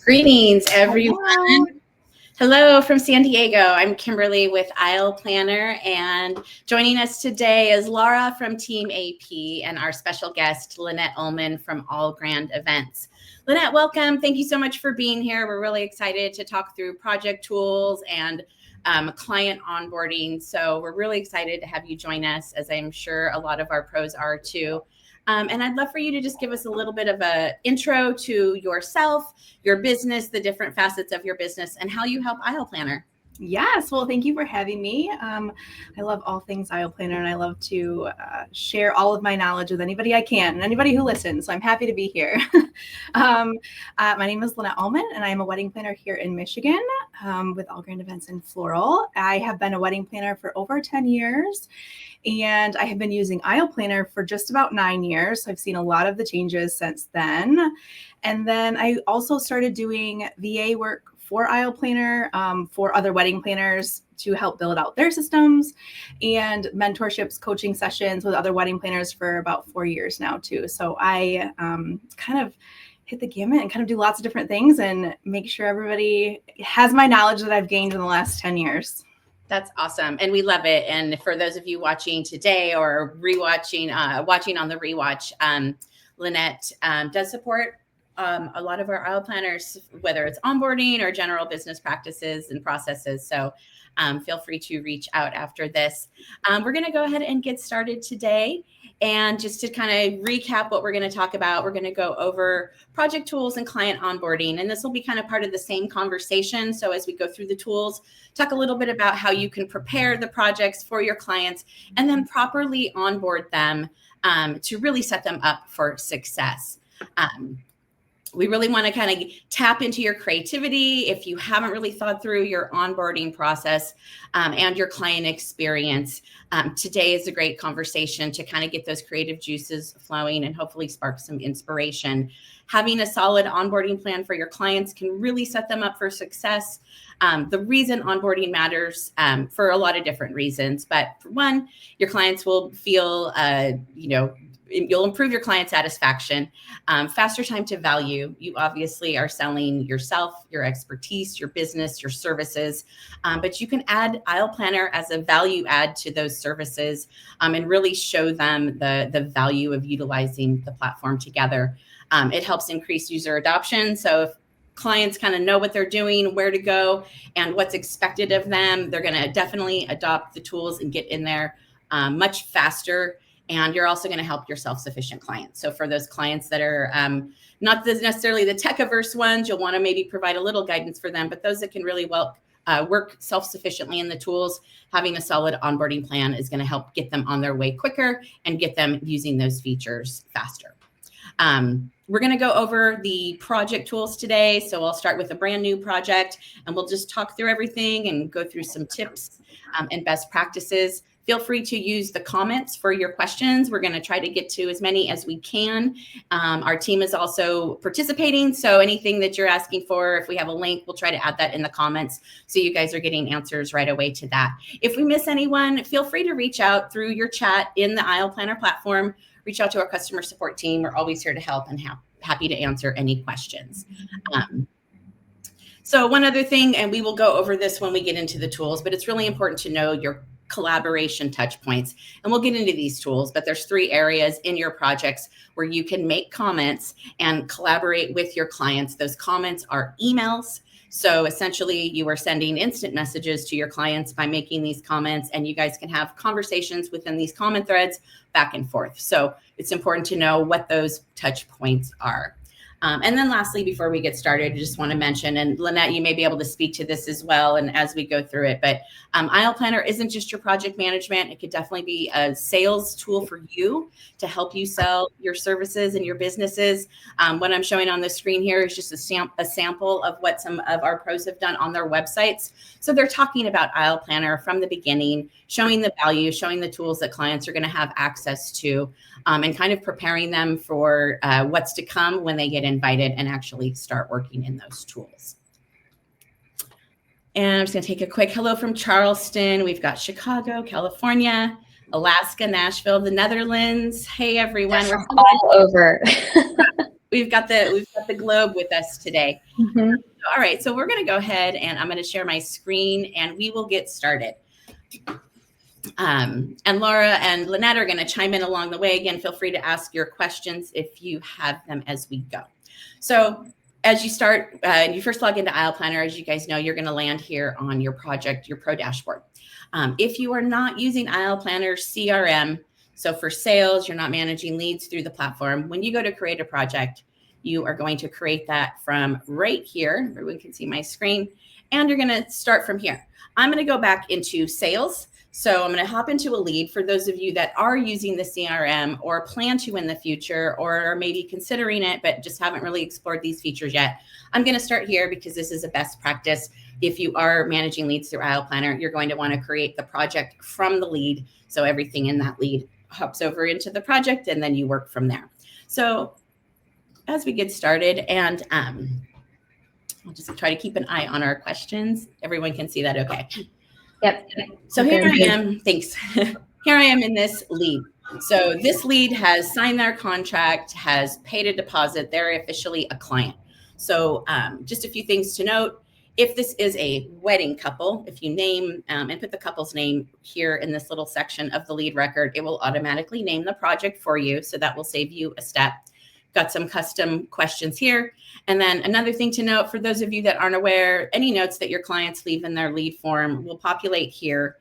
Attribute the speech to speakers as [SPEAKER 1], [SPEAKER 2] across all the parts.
[SPEAKER 1] Greetings, everyone.
[SPEAKER 2] Hello.
[SPEAKER 1] Hello from San Diego. I'm Kimberly with Aisle Planner, and joining us today is Laura from Team AP and our special guest, Lynette Ullman from All Grand Events. Lynette, welcome. Thank you so much for being here. We're really excited to talk through project tools and client onboarding. So we're really excited to have you join us, as I'm sure a lot of our pros are too. And I'd love for you to just give us a little bit of an intro to yourself, your business, the different facets of your business, and how you help Aisle Planner.
[SPEAKER 2] Yes, well, thank you for having me. I love all things Aisle Planner, and I love to share all of my knowledge with anybody I can, and anybody who listens, so I'm happy to be here. My name is Lynette Ullman, and I am a wedding planner here in Michigan with All Grand Events in Floral. I have been a wedding planner for over 10 years, and I have been using Aisle Planner for just about 9 years. So I've seen a lot of the changes since then. And then I also started doing VA work for Aisle Planner for other wedding planners to help build out their systems, and mentorships, coaching sessions with other wedding planners for about 4 years now too. So I kind of hit the gamut and kind of do lots of different things and make sure everybody has my knowledge that I've gained in the last 10 years.
[SPEAKER 1] That's awesome. And we love it. And for those of you watching today or watching on the rewatch, Lynette does support a lot of our Aisle planners, whether it's onboarding or general business practices and processes. So feel free to reach out after this. We're going to go ahead and get started today. And just to kind of recap what we're going to talk about, we're going to go over project tools and client onboarding. And this will be kind of part of the same conversation. So as we go through the tools, talk a little bit about how you can prepare the projects for your clients and then properly onboard them to really set them up for success. We really want to kind of tap into your creativity if you haven't really thought through your onboarding process and your client experience. Today is a great conversation to kind of get those creative juices flowing and hopefully spark some inspiration. Having a solid onboarding plan for your clients can really set them up for success. The reason onboarding matters for a lot of different reasons, but for one, your clients will feel, you'll improve your client satisfaction, faster time to value. You obviously are selling yourself, your expertise, your business, your services, but you can add Aisle Planner as a value add to those services and really show them the value of utilizing the platform together. It helps increase user adoption. So if clients kind of know what they're doing, where to go, and what's expected of them, they're going to definitely adopt the tools and get in there much faster. And you're also going to help your self-sufficient clients. So for those clients that are not necessarily the tech-averse ones, you'll want to maybe provide a little guidance for them. But those that can really work self-sufficiently in the tools, having a solid onboarding plan is going to help get them on their way quicker and get them using those features faster. We're going to go over the project tools today. So I'll start with a brand new project and we'll just talk through everything and go through some tips and best practices. Feel free to use the comments for your questions. We're going to try to get to as many as we can. Our team is also participating. So anything that you're asking for, if we have a link, we'll try to add that in the comments so you guys are getting answers right away to that. If we miss anyone, feel free to reach out through your chat in the Aisle Planner platform. Reach out to our customer support team. We're always here to help and happy to answer any questions. So one other thing, and we will go over this when we get into the tools, but it's really important to know your collaboration touch points. And we'll get into these tools, but there's 3 areas in your projects where you can make comments and collaborate with your clients. Those comments are emails. So essentially you are sending instant messages to your clients by making these comments, and you guys can have conversations within these comment threads back and forth. So it's important to know what those touch points are. And then lastly, before we get started, I just want to mention, and Lynette, you may be able to speak to this as well, and as we go through it, but Aisle Planner isn't just your project management. It could definitely be a sales tool for you to help you sell your services and your businesses. What I'm showing on the screen here is just a sample of what some of our pros have done on their websites. So they're talking about Aisle Planner from the beginning, showing the value, showing the tools that clients are going to have access to, and kind of preparing them for what's to come when they get invited and actually start working in those tools. And I'm just going to take a quick hello from Charleston. We've got Chicago, California, Alaska, Nashville, the Netherlands. Hey, everyone.
[SPEAKER 3] We're all over.
[SPEAKER 1] we've got the globe with us today.
[SPEAKER 2] Mhm.
[SPEAKER 1] All right, so we're going to go ahead and I'm going to share my screen and we will get started. And Laura and Lynette are going to chime in along the way. Again, feel free to ask your questions if you have them as we go. So as you start, you first log into Aisle Planner, as you guys know, you're going to land here on your project, your pro dashboard. If you are not using Aisle Planner CRM, so for sales, you're not managing leads through the platform, when you go to create a project, you are going to create that from right here. Everyone can see my screen. And you're going to start from here. I'm going to go back into sales. So I'm going to hop into a lead for those of you that are using the CRM or plan to in the future, or maybe considering it, but just haven't really explored these features yet. I'm going to start here because this is a best practice. If you are managing leads through Aisle Planner, you're going to want to create the project from the lead. So everything in that lead hops over into the project and then you work from there. So as we get started, and I'll just try to keep an eye on our questions. Everyone can see that okay.
[SPEAKER 3] Yep.
[SPEAKER 1] So here I am. Thanks. Here I am in this lead. So this lead has signed their contract, has paid a deposit. They're officially a client. So just a few things to note. If this is a wedding couple, if you name and put the couple's name here in this little section of the lead record, it will automatically name the project for you. So that will save you a step. Got some custom questions here. And then another thing to note for those of you that aren't aware, any notes that your clients leave in their lead form will populate here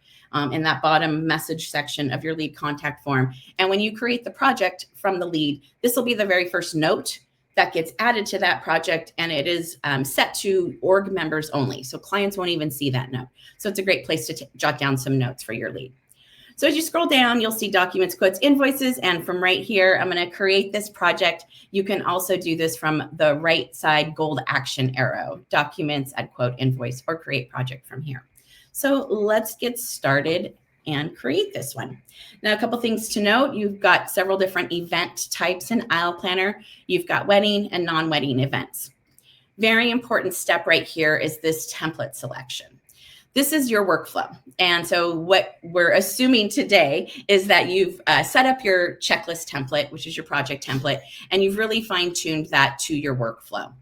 [SPEAKER 1] in that bottom message section of your lead contact form. And when you create the project from the lead, this will be the very first note that gets added to that project. And it is set to org members only. So clients won't even see that note. So it's a great place to jot down some notes for your lead. So as you scroll down, you'll see documents, quotes, invoices. And from right here, I'm going to create this project. You can also do this from the right side gold action arrow, documents, add quote, invoice, or create project from here. So let's get started and create this one. Now, a couple things to note. You've got several different event types in Aisle Planner. You've got wedding and non-wedding events. Very important step right here is this template selection. This is your workflow. And so what we're assuming today is that you've set up your checklist template, which is your project template, and you've really fine-tuned that to your workflow.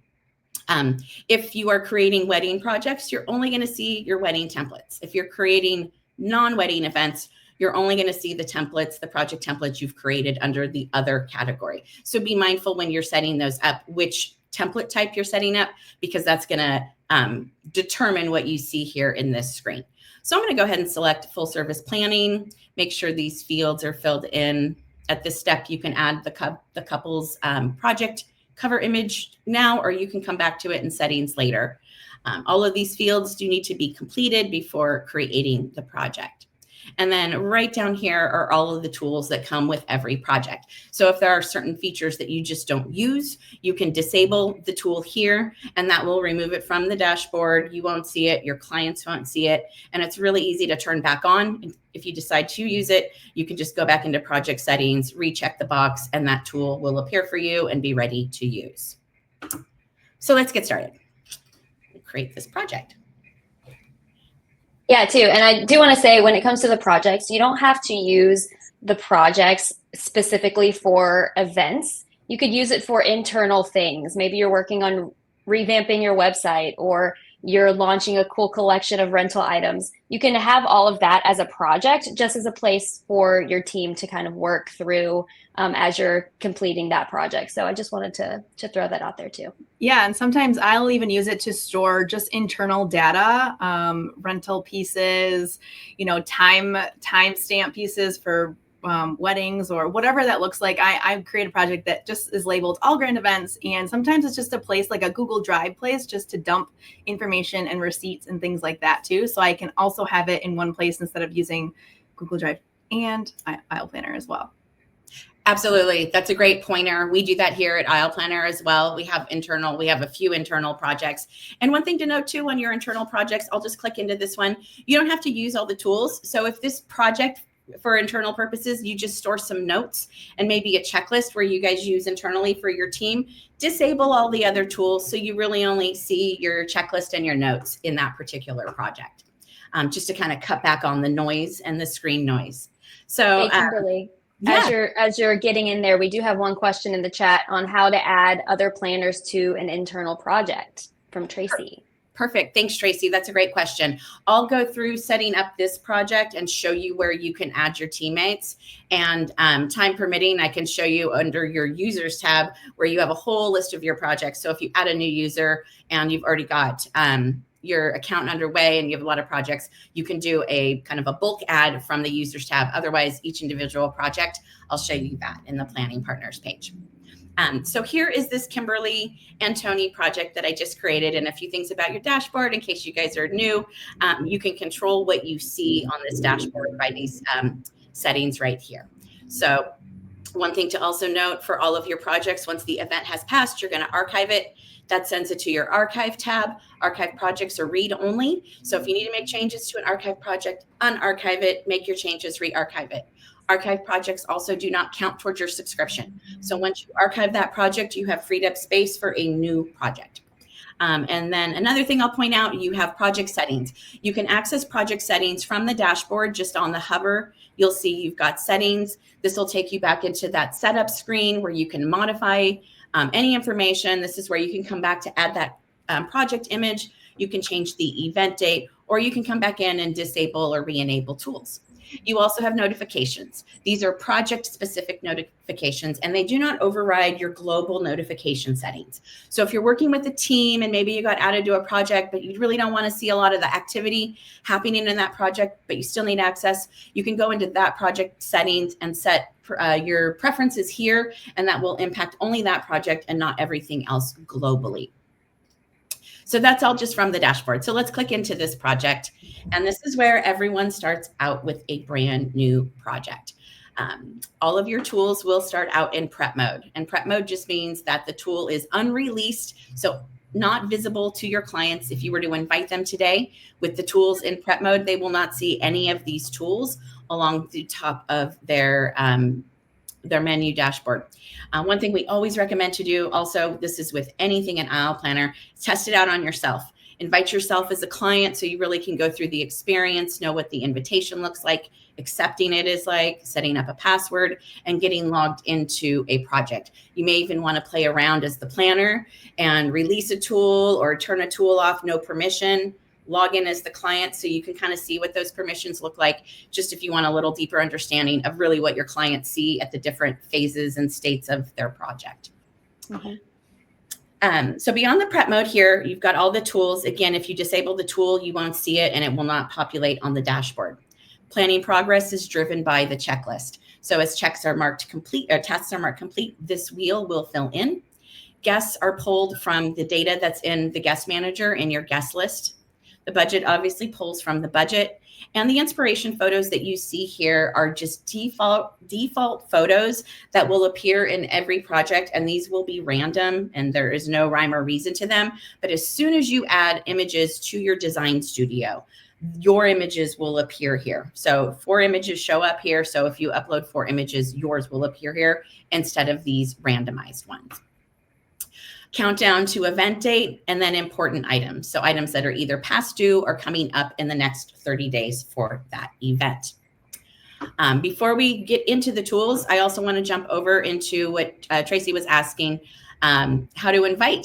[SPEAKER 1] If you are creating wedding projects, you're only going to see your wedding templates. If you're creating non-wedding events, you're only going to see the templates, the project templates you've created under the other category. So be mindful when you're setting those up, which template type you're setting up, because that's going to determine what you see here in this screen. So I'm going to go ahead and select full service planning, make sure these fields are filled in. At this step, you can add the couple's project cover image now, or you can come back to it in settings later. All of these fields do need to be completed before creating the project. And then right down here are all of the tools that come with every project. So if there are certain features that you just don't use, you can disable the tool here, and that will remove it from the dashboard. You won't see it, your clients won't see it, and it's really easy to turn back on. If you decide to use it, you can just go back into project settings, recheck the box, and that tool will appear for you and be ready to use. So let's get started. Create this project.
[SPEAKER 3] Yeah, too. And I do want to say, when it comes to the projects, you don't have to use the projects specifically for events. You could use it for internal things. Maybe you're working on revamping your website, or you're launching a cool collection of rental items. You can have all of that as a project, just as a place for your team to kind of work through as you're completing that project. So I just wanted to throw that out there too.
[SPEAKER 2] Yeah, and sometimes I'll even use it to store just internal data, rental pieces, timestamp pieces for weddings or whatever that looks like. I create a project that just is labeled all grand events, and sometimes it's just a place like a Google Drive place just to dump information and receipts and things like that too. So I can also have it in one place instead of using Google Drive and Aisle Planner as well.
[SPEAKER 1] Absolutely. That's a great pointer. We do that here at Aisle Planner as well. We have a few internal projects. And one thing to note too, on your internal projects, I'll just click into this one. You don't have to use all the tools. So if this project, for internal purposes, you just store some notes and maybe a checklist where you guys use internally for your team, disable all the other tools so you really only see your checklist and your notes in that particular project, just to kind of cut back on the noise and the screen noise. So
[SPEAKER 3] Hey, Kimberly. As you're getting in there, we do have one question in the chat on how to add other planners to an internal project from Tracy.
[SPEAKER 1] Perfect. Thanks, Tracy. That's a great question. I'll go through setting up this project and show you where you can add your teammates. And time permitting, I can show you under your users tab where you have a whole list of your projects. So if you add a new user and you've already got your account underway and you have a lot of projects, you can do a kind of a bulk add from the users tab. Otherwise, each individual project, I'll show you that in the planning partners page. So here is this Kimberly and Tony project that I just created, and a few things about your dashboard in case you guys are new. You can control what you see on this dashboard by these settings right here. So one thing to also note for all of your projects, once the event has passed, you're going to archive it. That sends it to your archive tab. Archive projects are read only. So if you need to make changes to an archive project, unarchive it, make your changes, re-archive it. Archive projects also do not count towards your subscription. So once you archive that project, you have freed up space for a new project. And then another thing I'll point out, you have project settings. You can access project settings from the dashboard. Just on the hover, you'll see you've got settings. This will take you back into that setup screen where you can modify any information. This is where you can come back to add that project image. You can change the event date, or you can come back in and disable or re-enable tools. You also have notifications. These are project-specific notifications, and they do not override your global notification settings. So if you're working with a team and maybe you got added to a project, but you really don't want to see a lot of the activity happening in that project, but you still need access, you can go into that project settings and set your preferences here, and that will impact only that project and not everything else globally. So that's all just from the dashboard. So let's click into this project. And this is where everyone starts out with a brand new project. All of your tools will start out in prep mode. And prep mode just means that the tool is unreleased, so not visible to your clients. If you were to invite them today with the tools in prep mode, they will not see any of these tools along the top of their menu dashboard. One thing we always recommend to do also, this is with anything in Aisle Planner, test it out on yourself. Invite yourself as a client so you really can go through the experience, know what the invitation looks like, accepting it is like, setting up a password, and getting logged into a project. You may even want to play around as the planner and release a tool or turn a tool off, no permission. Log in as the client so you can kind of see what those permissions look like, just if you want a little deeper understanding of really what your clients see at the different phases and states of their project. So beyond the prep mode here, you've got all the tools. Again, if you disable the tool, you won't see it and it will not populate on the dashboard. Planning progress is driven by the checklist. So as checks are marked complete or tasks are marked complete, this wheel will fill in. Guests are pulled from the data that's in the guest manager in your guest list. The budget obviously pulls from the budget, and the inspiration photos that you see here are just default photos that will appear in every project, and these will be random and there is no rhyme or reason to them. But as soon as you add images to your design studio, your images will appear here. So 4 images show up here. So if you upload 4 images, yours will appear here instead of these randomized ones. Countdown to event date, and then important items. So items that are either past due or coming up in the next 30 days for that event. Before we get into the tools, I also want to jump over into what Tracy was asking, how to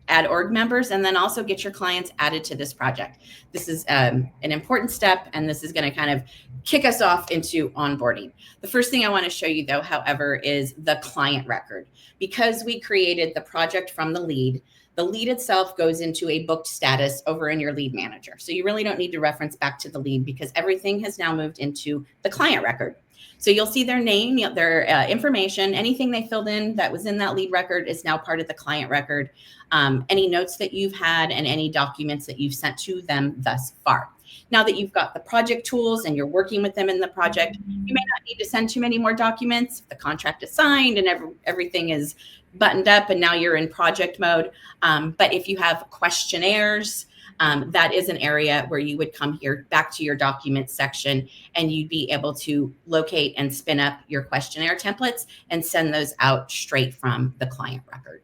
[SPEAKER 1] add org members, and then also get your clients added to this project. This is an important step, and this is going to kind of kick us off into onboarding. The first thing I want to show you, though, however, is the client record. Because we created the project from the lead itself goes into a booked status over in your lead manager. So you really don't need to reference back to the lead because everything has now moved into the client record. So you'll see their name, their information, anything they filled in that was in that lead record is now part of the client record. Any notes that you've had and any documents that you've sent to them thus far. Now that you've got the project tools and you're working with them in the project, you may not need to send too many more documents. The contract is signed and everything is buttoned up and now you're in project mode. But if you have questionnaires, that is an area where you would come here back to your documents section and you'd be able to locate and spin up your questionnaire templates and send those out straight from the client record.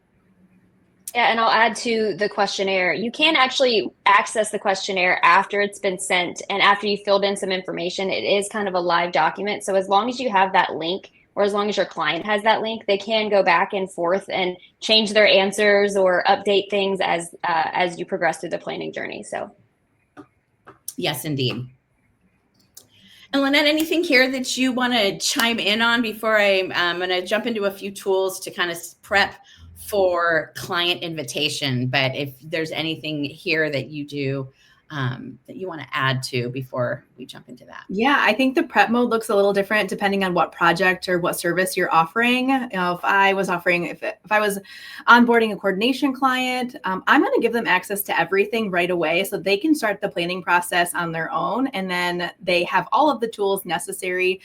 [SPEAKER 3] Yeah, and I'll add to the questionnaire. You can actually access the questionnaire after it's been sent and after you filled in some information. It is kind of a live document. So as long as you have that link or as long as your client has that link, they can go back and forth and change their answers or update things as you progress through the planning journey. So
[SPEAKER 1] yes, indeed. And Lynette, anything here that you want to chime in on before I'm going to jump into a few tools to kind of prep for client invitation? But if there's anything here that you do that you want to add to before we jump into that.
[SPEAKER 2] Yeah, I think the prep mode looks a little different depending on what project or what service you're offering. If I was onboarding a coordination client, I'm going to give them access to everything right away so they can start the planning process on their own. And then they have all of the tools necessary.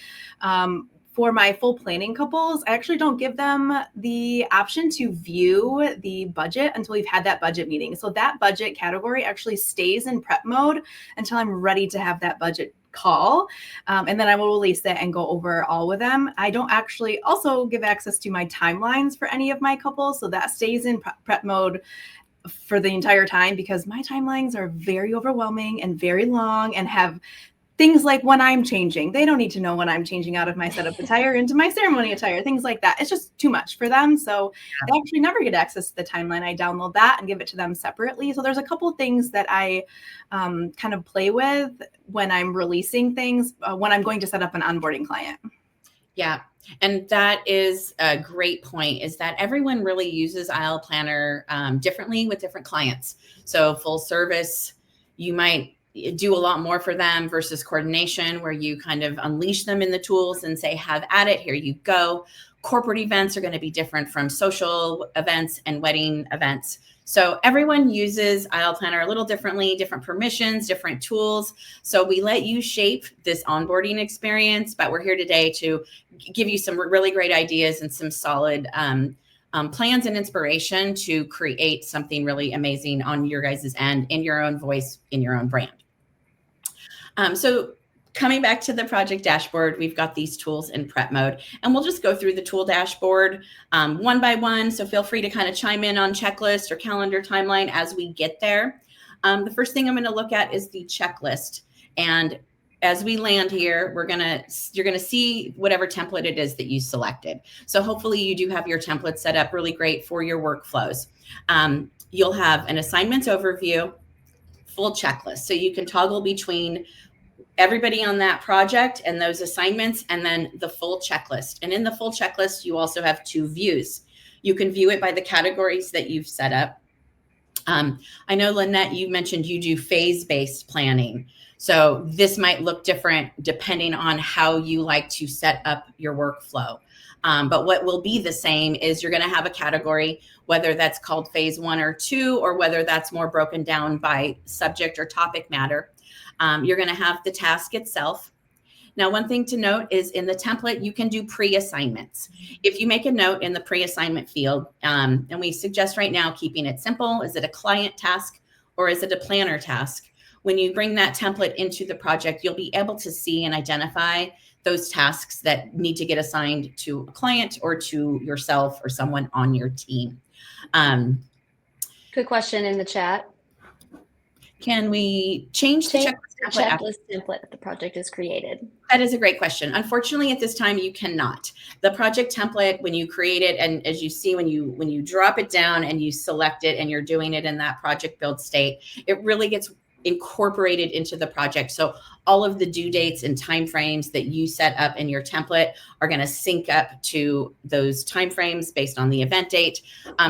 [SPEAKER 2] For my full planning couples, I actually don't give them the option to view the budget until we've had that budget meeting. So that budget category actually stays in prep mode until I'm ready to have that budget call. And then I will release it and go over all with them. I don't actually also give access to my timelines for any of my couples. So that stays in prep mode for the entire time because my timelines are very overwhelming and very long and have things like when I'm changing. They don't need to know when I'm changing out of my setup attire into my ceremony attire, things like that. It's just too much for them. So they actually never get access to the timeline. I download that and give it to them separately. So there's a couple things that I kind of play with when I'm releasing things, when I'm going to set up an onboarding client.
[SPEAKER 1] Yeah. And that is a great point, is that everyone really uses IL Planner differently with different clients. So full service, you might do a lot more for them versus coordination, where you kind of unleash them in the tools and say, have at it, here you go. Corporate events are going to be different from social events and wedding events. So everyone uses IL Planner a little differently, different permissions, different tools. So we let you shape this onboarding experience, but we're here today to give you some really great ideas and some solid plans and inspiration to create something really amazing on your guys' end, in your own voice, in your own brand. So coming back to the project dashboard, we've got these tools in prep mode, and we'll just go through the tool dashboard one by one. So feel free to kind of chime in on checklist or calendar timeline as we get there. The first thing I'm going to look at is the checklist. And as we land here, you're going to see whatever template it is that you selected. So hopefully you do have your template set up really great for your workflows. You'll have an assignments overview, full checklist. So you can toggle between everybody on that project and those assignments, and then the full checklist. And in the full checklist, you also have two views. You can view it by the categories that you've set up. I know, Lynette, you mentioned you do phase-based planning. So this might look different depending on how you like to set up your workflow. But what will be the same is you're going to have a category, whether that's called phase 1 or 2, or whether that's more broken down by subject or topic matter. You're going to have the task itself. Now, one thing to note is in the template, you can do pre-assignments. If you make a note in the pre-assignment field, and we suggest right now keeping it simple, is it a client task or is it a planner task? When you bring that template into the project, you'll be able to see and identify those tasks that need to get assigned to a client or to yourself or someone on your team.
[SPEAKER 3] Good question in the chat.
[SPEAKER 1] Can we change the
[SPEAKER 3] checklist template if the project is created?
[SPEAKER 1] That is a great question. Unfortunately, at this time, you cannot. The project template, when you create it, and as you see, when you drop it down and you select it and you're doing it in that project build state, it really gets incorporated into the project. So all of the due dates and timeframes that you set up in your template are going to sync up to those timeframes based on the event date.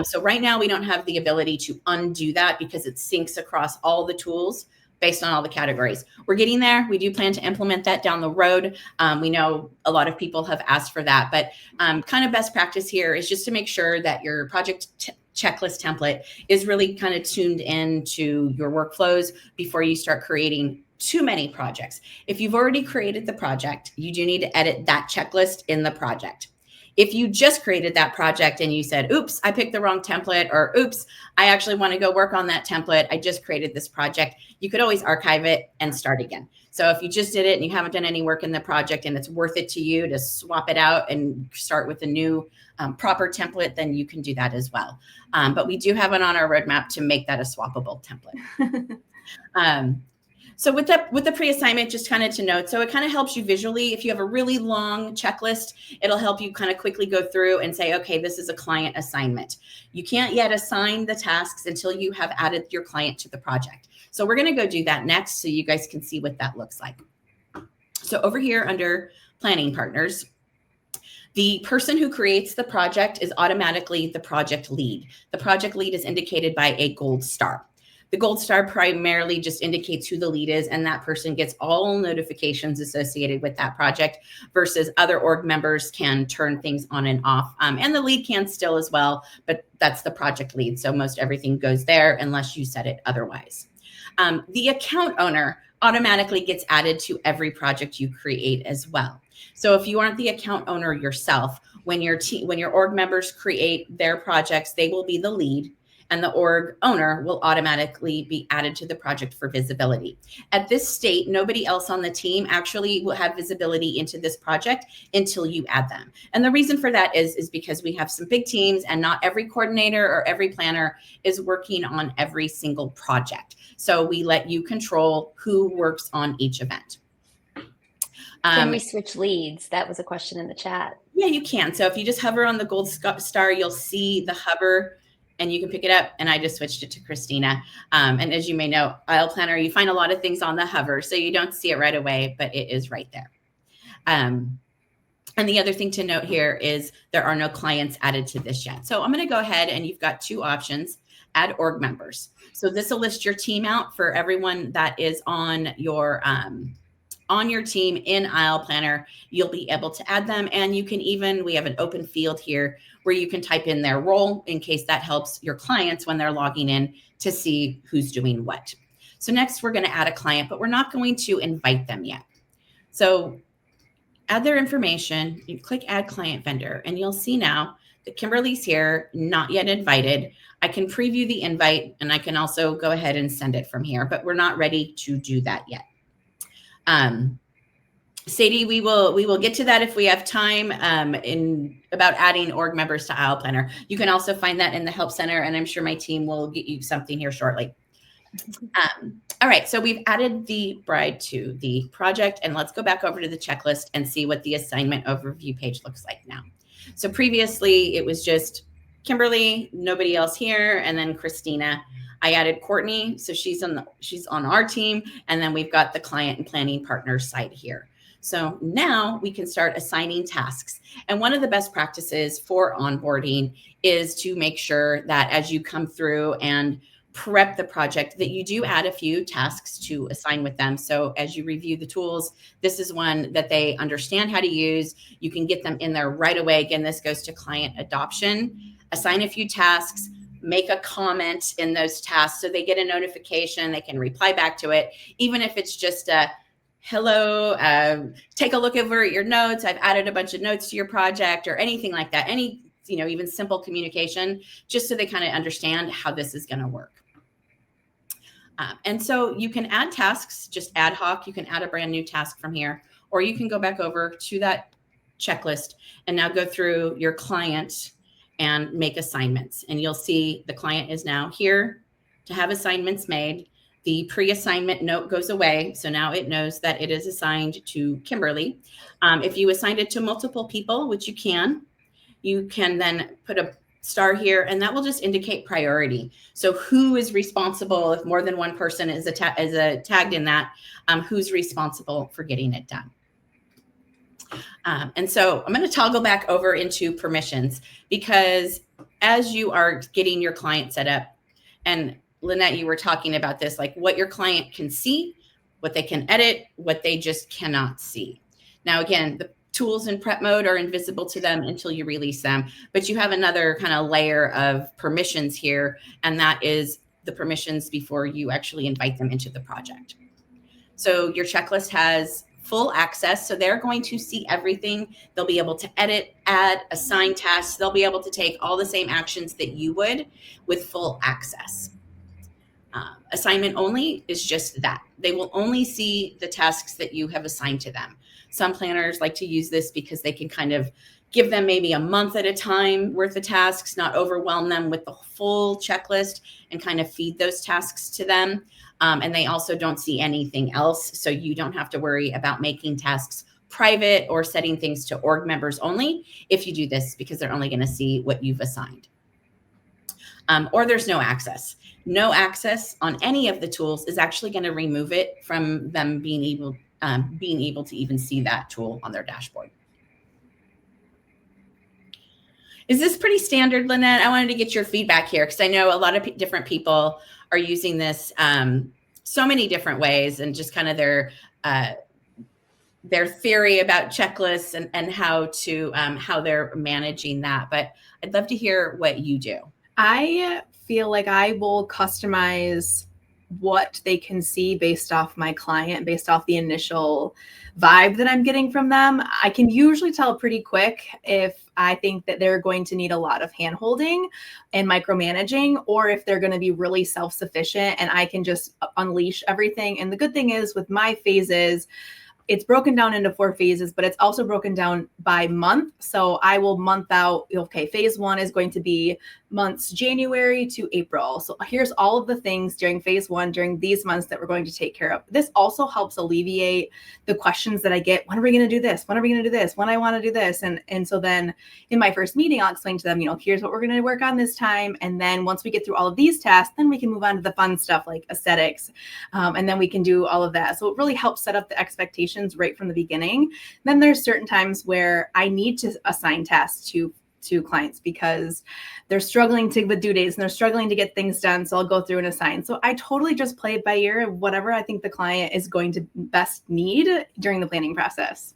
[SPEAKER 1] So right now we don't have the ability to undo that because it syncs across all the tools based on all the categories. We're getting there. We do plan to implement that down the road. We know a lot of people have asked for that, but kind of best practice here is just to make sure that your project checklist template is really kind of tuned into your workflows before you start creating too many projects. If you've already created the project, you do need to edit that checklist in the project. If you just created that project and you said, oops, I picked the wrong template, or oops, I actually want to go work on that template, I just created this project, you could always archive it and start again. So if you just did it and you haven't done any work in the project and it's worth it to you to swap it out and start with a new proper template, then you can do that as well. But we do have it on our roadmap to make that a swappable template. So with the pre-assignment, just kind of to note, so it kind of helps you visually. If you have a really long checklist, it'll help you kind of quickly go through and say, okay, this is a client assignment. You can't yet assign the tasks until you have added your client to the project. So we're going to go do that next so you guys can see what that looks like. So over here under planning partners, the person who creates the project is automatically the project lead. The project lead is indicated by a gold star. The gold star primarily just indicates who the lead is, and that person gets all notifications associated with that project, versus other org members can turn things on and off. And the lead can still as well, but that's the project lead. So most everything goes there unless you set it otherwise. The account owner automatically gets added to every project you create as well. So if you aren't the account owner yourself, when your org members create their projects, they will be the lead, and the org owner will automatically be added to the project for visibility. At this state, nobody else on the team actually will have visibility into this project until you add them. And the reason for that is because we have some big teams, and not every coordinator or every planner is working on every single project. So we let you control who works on each event.
[SPEAKER 3] Can we switch leads? That was a question in the chat.
[SPEAKER 1] Yeah, you can. So if you just hover on the gold star, you'll see the hover and you can pick it up. And I just switched it to Christina. And as you may know, Aisle Planner, you find a lot of things on the hover, so you don't see it right away, but it is right there. And the other thing to note here is there are no clients added to this yet. So I'm going to go ahead, and you've got two options. Add org members. So this will list your team out for everyone that is on your team in Aisle Planner. You'll be able to add them, and you can even, we have an open field here where you can type in their role in case that helps your clients when they're logging in to see who's doing what. So next we're going to add a client, but we're not going to invite them yet. So add their information, you click add client vendor, and you'll see now that Kimberly's here, not yet invited. I can preview the invite, and I can also go ahead and send it from here, but we're not ready to do that yet. Sadie, we will get to that if we have time in about adding org members to Aisle Planner. You can also find that in the Help Center, and I'm sure my team will get you something here shortly. All right, so we've added the bride to the project, and let's go back over to the checklist and see what the assignment overview page looks like now. So previously it was just Kimberly, nobody else here, and then Christina. I added Courtney, so she's on our team, and then we've got the client and planning partners side here. So now we can start assigning tasks. And one of the best practices for onboarding is to make sure that as you come through and prep the project, that you do add a few tasks to assign with them. So as you review the tools, this is one that they understand how to use. You can get them in there right away. Again, this goes to client adoption. Assign a few tasks, make a comment in those tasks so they get a notification, they can reply back to it, even if it's just a hello, take a look over at your notes, I've added a bunch of notes to your project, or anything like that. Any, even simple communication, just so they kind of understand how this is going to work. And so you can add tasks just ad hoc. You can add a brand new task from here, or you can go back over to that checklist and now go through your client and make assignments. And you'll see the client is now here to have assignments made. The pre-assignment note goes away. So now it knows that it is assigned to Kimberly. If you assigned it to multiple people, which you can then put a star here, and that will just indicate priority. So who is responsible if more than one person is tagged in that, who's responsible for getting it done. And so I'm going to toggle back over into permissions, because as you are getting your client set up, and Lynette, you were talking about this, like what your client can see, what they can edit, what they just cannot see. Now, again, the tools in prep mode are invisible to them until you release them, but you have another kind of layer of permissions here, and that is the permissions before you actually invite them into the project. So your checklist has full access, so they're going to see everything. They'll be able to edit, add, assign tasks. They'll be able to take all the same actions that you would with full access. Assignment only is just that. They will only see the tasks that you have assigned to them. Some planners like to use this because they can kind of give them maybe a month at a time worth of tasks, not overwhelm them with the full checklist, and kind of feed those tasks to them. And they also don't see anything else. So you don't have to worry about making tasks private or setting things to org members only if you do this, because they're only going to see what you've assigned. Or there's no access. No access on any of the tools is actually going to remove it from them being able to even see that tool on their dashboard. Is this pretty standard, Lynette? I wanted to get your feedback here because I know a lot of different people are using this so many different ways, and just kind of their theory about checklists and how they're managing that. But I'd love to hear what you do.
[SPEAKER 2] I feel like I will customize what they can see based off my client, based off the initial vibe that I'm getting from them. I can usually tell pretty quick if I think that they're going to need a lot of hand-holding and micromanaging, or if they're going to be really self-sufficient and I can just unleash everything. And the good thing is with my phases, it's broken down into 4 phases, but it's also broken down by month. So I will month out, okay, phase 1 is going to be months January to April. So here's all of the things during phase 1, during these months that we're going to take care of. This also helps alleviate the questions that I get. When are we going to do this? When are we going to do this? When I want to do this? And so then in my first meeting, I'll explain to them, here's what we're going to work on this time. And then once we get through all of these tasks, then we can move on to the fun stuff like aesthetics. And then we can do all of that. So it really helps set up the expectations right from the beginning. Then there's certain times where I need to assign tasks to clients because they're struggling with due dates and they're struggling to get things done. So I'll go through and assign. So I totally just play it by ear of whatever I think the client is going to best need during the planning process.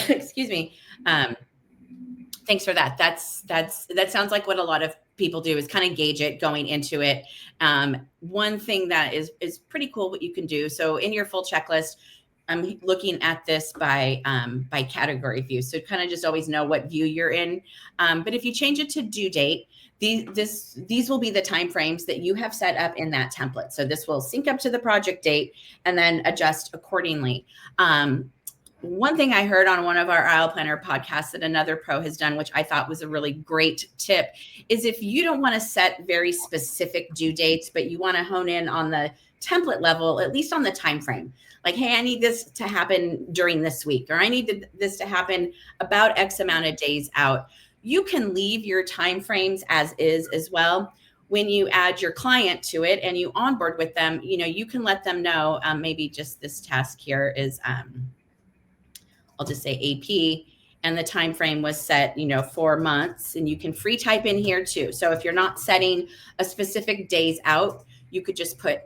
[SPEAKER 1] Excuse me. Thanks for that. That sounds like what a lot of people do, is kind of gauge it going into it. One thing that is pretty cool what you can do. So in your full checklist, I'm looking at this by category view. So kind of just always know what view you're in. But if you change it to due date, these will be the timeframes that you have set up in that template. So this will sync up to the project date and then adjust accordingly. One thing I heard on one of our aisle planner podcasts that another pro has done, which I thought was a really great tip, is if you don't want to set very specific due dates, but you want to hone in on the template level, at least on the time frame. Like, hey, I need this to happen during this week, or I need this to happen about X amount of days out. You can leave your time frames as is as well. When you add your client to it and you onboard with them, you can let them know, maybe just this task here is, I'll just say AP, and the time frame was set, 4 months, and you can free type in here too. So if you're not setting a specific days out, you could just put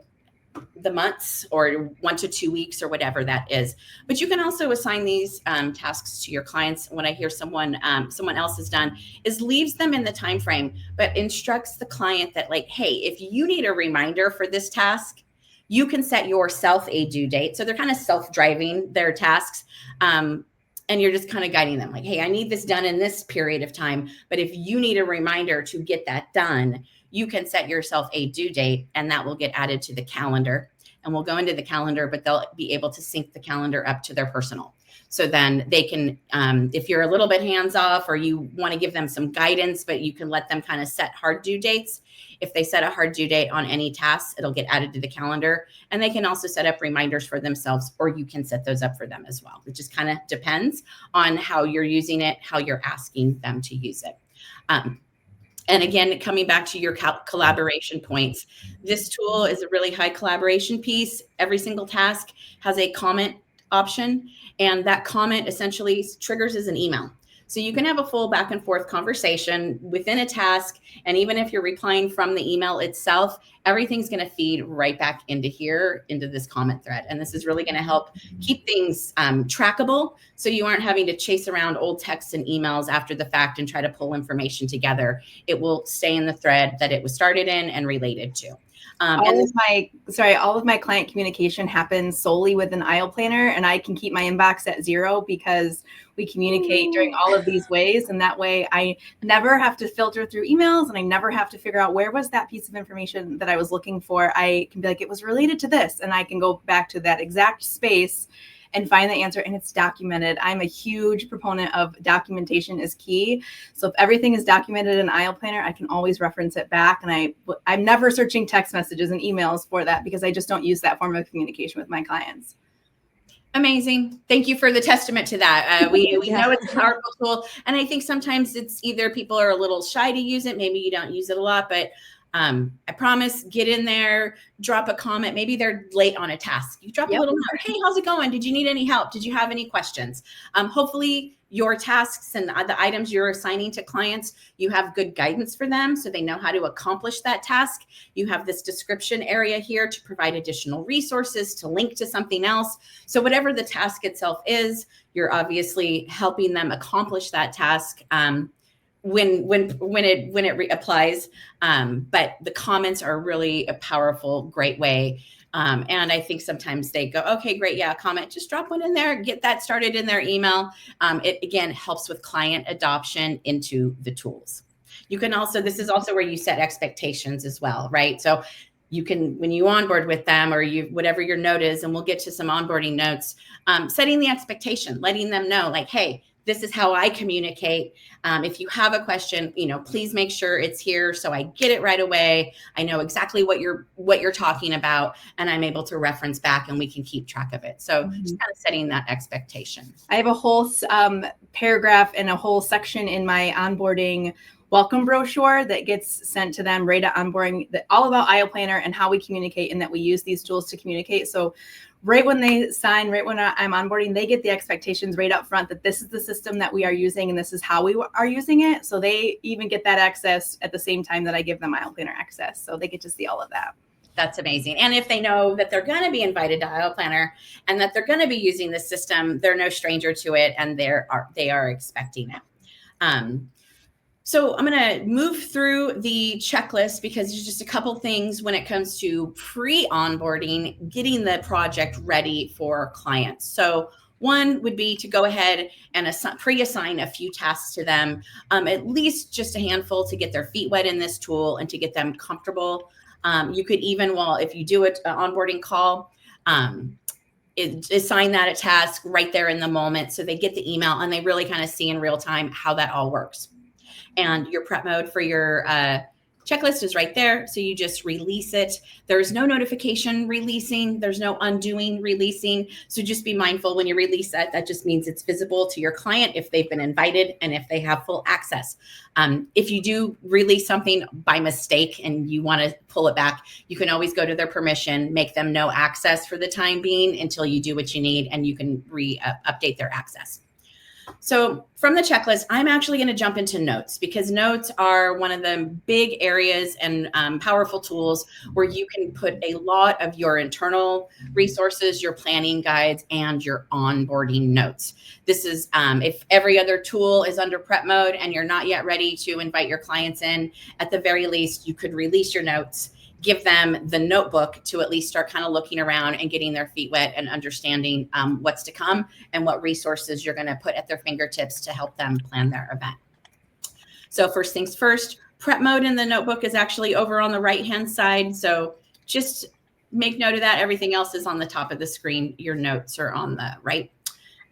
[SPEAKER 1] the months or 1 to 2 weeks or whatever that is. But you can also assign these tasks to your clients. What I hear someone else has done is leaves them in the time frame, but instructs the client that, like, hey, if you need a reminder for this task, you can set yourself a due date. So they're kind of self-driving their tasks. And you're just kind of guiding them like, hey, I need this done in this period of time. But if you need a reminder to get that done, you can set yourself a due date, and that will get added to the calendar. And we'll go into the calendar, but they'll be able to sync the calendar up to their personal. So then they can, if you're a little bit hands off or you want to give them some guidance, but you can let them kind of set hard due dates. If they set a hard due date on any tasks, it'll get added to the calendar, and they can also set up reminders for themselves, or you can set those up for them as well. It just kind of depends on how you're using it, how you're asking them to use it. And again, coming back to your collaboration points, this tool is a really high collaboration piece. Every single task has a comment option, and that comment essentially triggers as an email. So you can have a full back and forth conversation within a task. And even if you're replying from the email itself, everything's going to feed right back into here, into this comment thread. And this is really going to help keep things trackable. So you aren't having to chase around old texts and emails after the fact and try to pull information together. It will stay in the thread that it was started in and related to.
[SPEAKER 2] All of my client communication happens solely with an aisle planner, and I can keep my inbox at 0 because we communicate during all of these ways. And that way I never have to filter through emails, and I never have to figure out where was that piece of information that I was looking for. I can be like, it was related to this, and I can go back to that exact space and find the answer, and it's documented. I'm a huge proponent of documentation is key. So if everything is documented in Aisle Planner, I can always reference it back. And I'm never searching text messages and emails for that because I just don't use that form of communication with my clients.
[SPEAKER 1] Amazing. Thank you for the testament to that. We
[SPEAKER 3] Yeah.
[SPEAKER 1] know it's a powerful tool. And I think sometimes it's either people are a little shy to use it. Maybe you don't use it a lot, but I promise, get in there, drop a comment. Maybe they're late on a task. You drop a little note. Hey, how's it going? Did you need any help? Did you have any questions? Hopefully your tasks and the items you're assigning to clients, you have good guidance for them so they know how to accomplish that task. You have this description area here to provide additional resources to link to something else. So whatever the task itself is, you're obviously helping them accomplish that task when it applies. But the comments are really a powerful, great way. And I think sometimes they go, okay, great. Yeah, comment, just drop one in there, get that started in their email. It again helps with client adoption into the tools. You can also, this is also where you set expectations as well, right? So you can, when you onboard with them or you, whatever your note is, and we'll get to some onboarding notes, setting the expectation, letting them know like, hey, this is how I communicate. If you have a question, please make sure it's here so I get it right away. I know exactly what you're talking about, and I'm able to reference back, and we can keep track of it. So just kind of setting that expectation.
[SPEAKER 2] I have a whole paragraph and a whole section in my onboarding welcome brochure that gets sent to them right at onboarding, all about Aisle Planner and how we communicate and that we use these tools to communicate. So right when they sign, right when I'm onboarding, they get the expectations right up front that this is the system that we are using and this is how we are using it. So they even get that access at the same time that I give them Aisle Planner access. So they get to see all of that.
[SPEAKER 1] That's amazing. And if they know that they're going to be invited to Aisle Planner and that they're going to be using the system, they're no stranger to it, and they are expecting it. So I'm going to move through the checklist because there's just a couple things when it comes to pre-onboarding, getting the project ready for clients. So one would be to go ahead and pre-assign a few tasks to them, at least just a handful to get their feet wet in this tool and to get them comfortable. You could even, if you do an onboarding call, assign that a task right there in the moment so they get the email and they really kind of see in real time how that all works. And your prep mode for your checklist is right there. So you just release it. There's no notification releasing. There's no undoing releasing. So just be mindful when you release that. That just means it's visible to your client if they've been invited and if they have full access. If you do release something by mistake and you want to pull it back, you can always go to their permission, make them no access for the time being until you do what you need, and you can update their access. So from the checklist, I'm actually going to jump into notes because notes are one of the big areas and powerful tools where you can put a lot of your internal resources, your planning guides, and your onboarding notes. This is if every other tool is under prep mode and you're not yet ready to invite your clients in, at the very least, you could release your notes, give them the notebook to at least start kind of looking around and getting their feet wet and understanding what's to come and what resources you're going to put at their fingertips to help them plan their event. So first things first, prep mode in the notebook is actually over on the right-hand side. So just make note of that. Everything else is on the top of the screen. Your notes are on the right.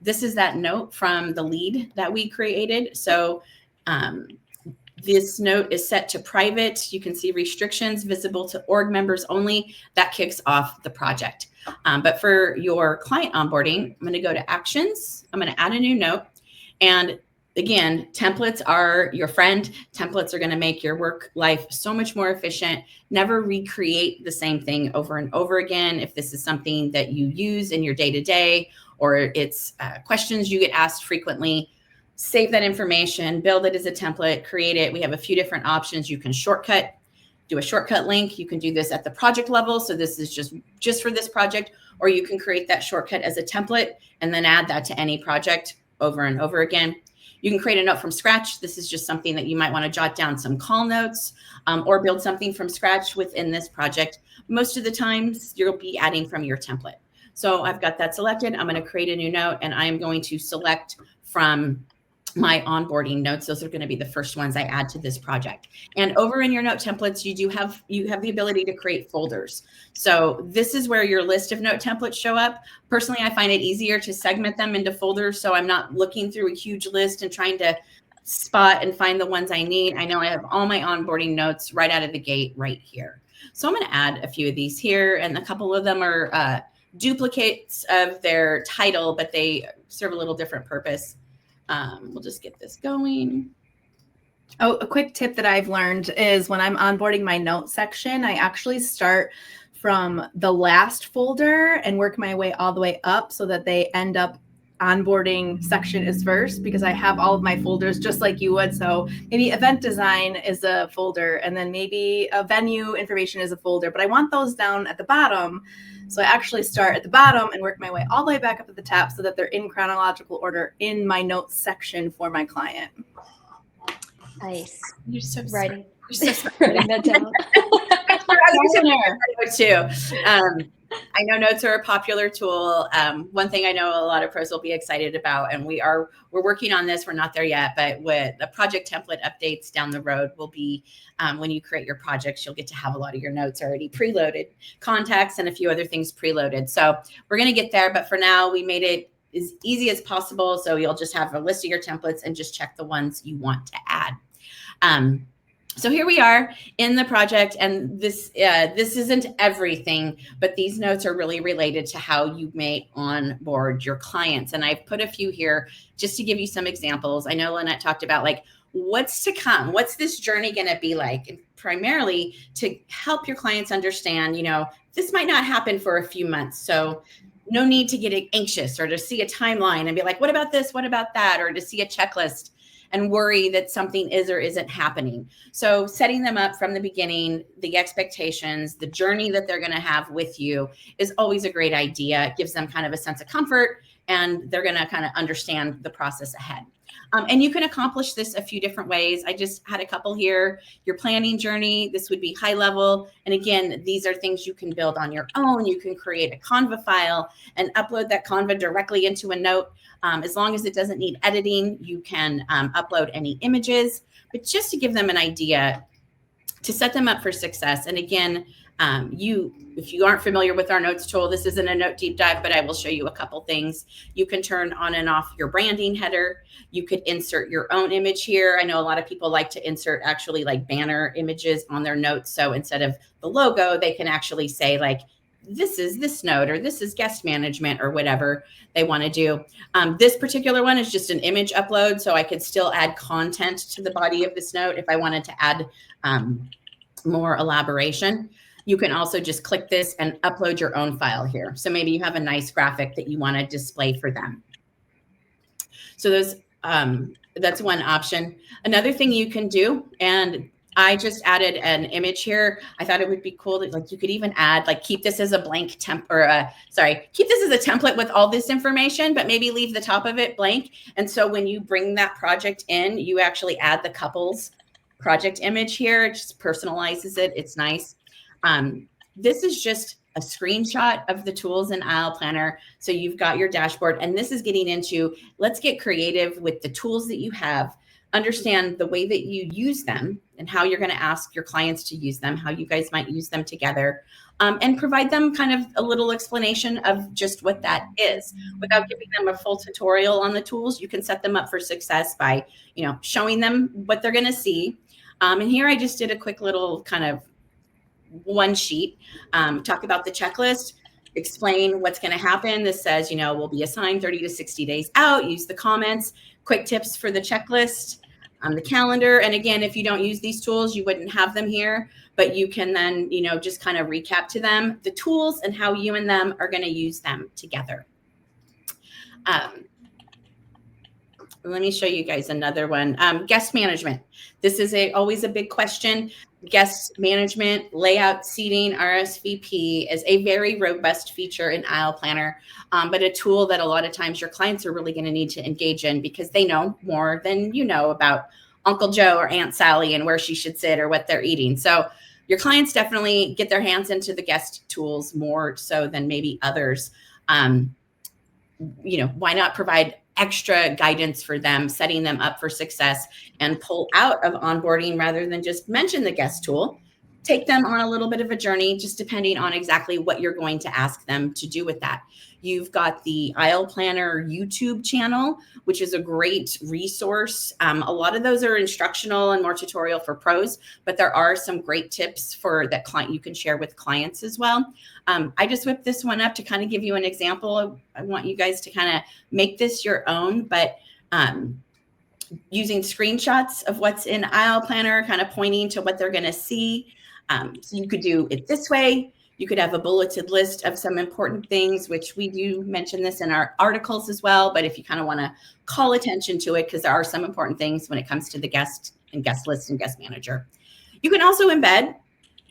[SPEAKER 1] This is that note from the lead that we created. So this note is set to private. You can see restrictions visible to org members only. That kicks off the project. But for your client onboarding, I'm going to go to actions. I'm going to add a new note. And again, templates are your friend. Templates are going to make your work life so much more efficient. Never recreate the same thing over and over again. If this is something that you use in your day-to-day, or it's questions you get asked frequently, save that information, build it as a template, create it. We have a few different options. You can shortcut, do a shortcut link. You can do this at the project level. So this is just for this project, or you can create that shortcut as a template and then add that to any project over and over again. You can create a note from scratch. This is just something that you might want to jot down some call notes or build something from scratch within this project. Most of the times you'll be adding from your template. So I've got that selected. I'm going to create a new note and I'm going to select from my onboarding notes. Those are going to be the first ones I add to this project. And over in your note templates, you have the ability to create folders. So this is where your list of note templates show up. Personally, I find it easier to segment them into folders, so I'm not looking through a huge list and trying to spot and find the ones I need. I know I have all my onboarding notes right out of the gate right here. So I'm going to add a few of these here, and a couple of them are duplicates of their title, but they serve a little different purpose. We'll just get this going.
[SPEAKER 2] Oh, a quick tip that I've learned is when I'm onboarding my notes section, I actually start from the last folder and work my way all the way up so that they end up onboarding section is first, because I have all of my folders just like you would. So maybe event design is a folder, and then maybe a venue information is a folder, but I want those down at the bottom. So I actually start at the bottom and work my way all the way back up to the top so that they're in chronological order in my notes section for my client.
[SPEAKER 3] Nice.
[SPEAKER 1] You're so
[SPEAKER 3] writing.
[SPEAKER 1] You're so
[SPEAKER 3] Writing that down.
[SPEAKER 1] I know notes are a popular tool. One thing I know a lot of pros will be excited about, and we're working on this. We're not there yet, but with the project template updates down the road will be when you create your projects, you'll get to have a lot of your notes already preloaded, contacts, and a few other things preloaded. So we're going to get there, but for now, we made it as easy as possible. So you'll just have a list of your templates and just check the ones you want to add. So here we are in the project, and this isn't everything, but these notes are really related to how you may onboard your clients. And I've put a few here just to give you some examples. I know Lynette talked about like what's to come, what's this journey going to be like, and primarily to help your clients understand, this might not happen for a few months. So no need to get anxious or to see a timeline and be like, what about this? What about that? Or to see a checklist and worry that something is or isn't happening. So setting them up from the beginning, the expectations, the journey that they're going to have with you is always a great idea. It gives them kind of a sense of comfort, and they're going to kind of understand the process ahead. And you can accomplish this a few different ways. I just had a couple here. Your planning journey, this would be high level. And again, these are things you can build on your own. You can create a Canva file and upload that Canva directly into a note. As long as it doesn't need editing, you can upload any images, but just to give them an idea to set them up for success. And again, if you aren't familiar with our notes tool, this isn't a note deep dive, but I will show you a couple things. You can turn on and off your branding header. You could insert your own image here. I know a lot of people like to insert actually like banner images on their notes. So instead of the logo, they can actually say like, this is this note, or this is guest management, or whatever they want to do. This particular one is just an image upload. So I could still add content to the body of this note if I wanted to add more elaboration. You can also just click this and upload your own file here. So maybe you have a nice graphic that you want to display for them. So that's one option. This thing you can do, and I just added an image here. I thought it would be cool that like you could even add like keep this as a blank keep this as a template with all this information, but maybe leave the top of it blank. And so when you bring that project in, you actually add the couple's project image here. It just personalizes it. It's nice. This is just a screenshot of the tools in Aisle Planner. So you've got your dashboard, and this is getting into, let's get creative with the tools that you have, understand the way that you use them and how you're going to ask your clients to use them, how you guys might use them together, and provide them kind of a little explanation of just what that is. Without giving them a full tutorial on the tools, you can set them up for success by, showing them what they're going to see. And here I just did a quick little kind of one sheet, talk about the checklist, explain what's going to happen. This says, we'll be assigned 30 to 60 days out, use the comments, quick tips for the checklist, the calendar. And again, if you don't use these tools, you wouldn't have them here, but you can then, just kind of recap to them the tools and how you and them are going to use them together. Let me show you guys another one. Guest management. This is always a big question. Guest management, layout, seating, RSVP is a very robust feature in Aisle Planner, but a tool that a lot of times your clients are really going to need to engage in because they know more than you know about Uncle Joe or Aunt Sally and where she should sit or what they're eating. So your clients definitely get their hands into the guest tools more so than maybe others. Why not provide extra guidance for them, setting them up for success, and pull out of onboarding rather than just mention the guest tool. Take them on a little bit of a journey, just depending on exactly what you're going to ask them to do with that. You've got the Aisle Planner YouTube channel, which is a great resource. A lot of those are instructional and more tutorial for pros, but there are some great tips for that client you can share with clients as well. I just whipped this one up to kind of give you an example. I want you guys to kind of make this your own, but using screenshots of what's in Aisle Planner, kind of pointing to what they're going to see. So you could do it this way. You could have a bulleted list of some important things, which we do mention this in our articles as well. But if you kind of want to call attention to it, because there are some important things when it comes to the guest and guest list and guest manager. You can also embed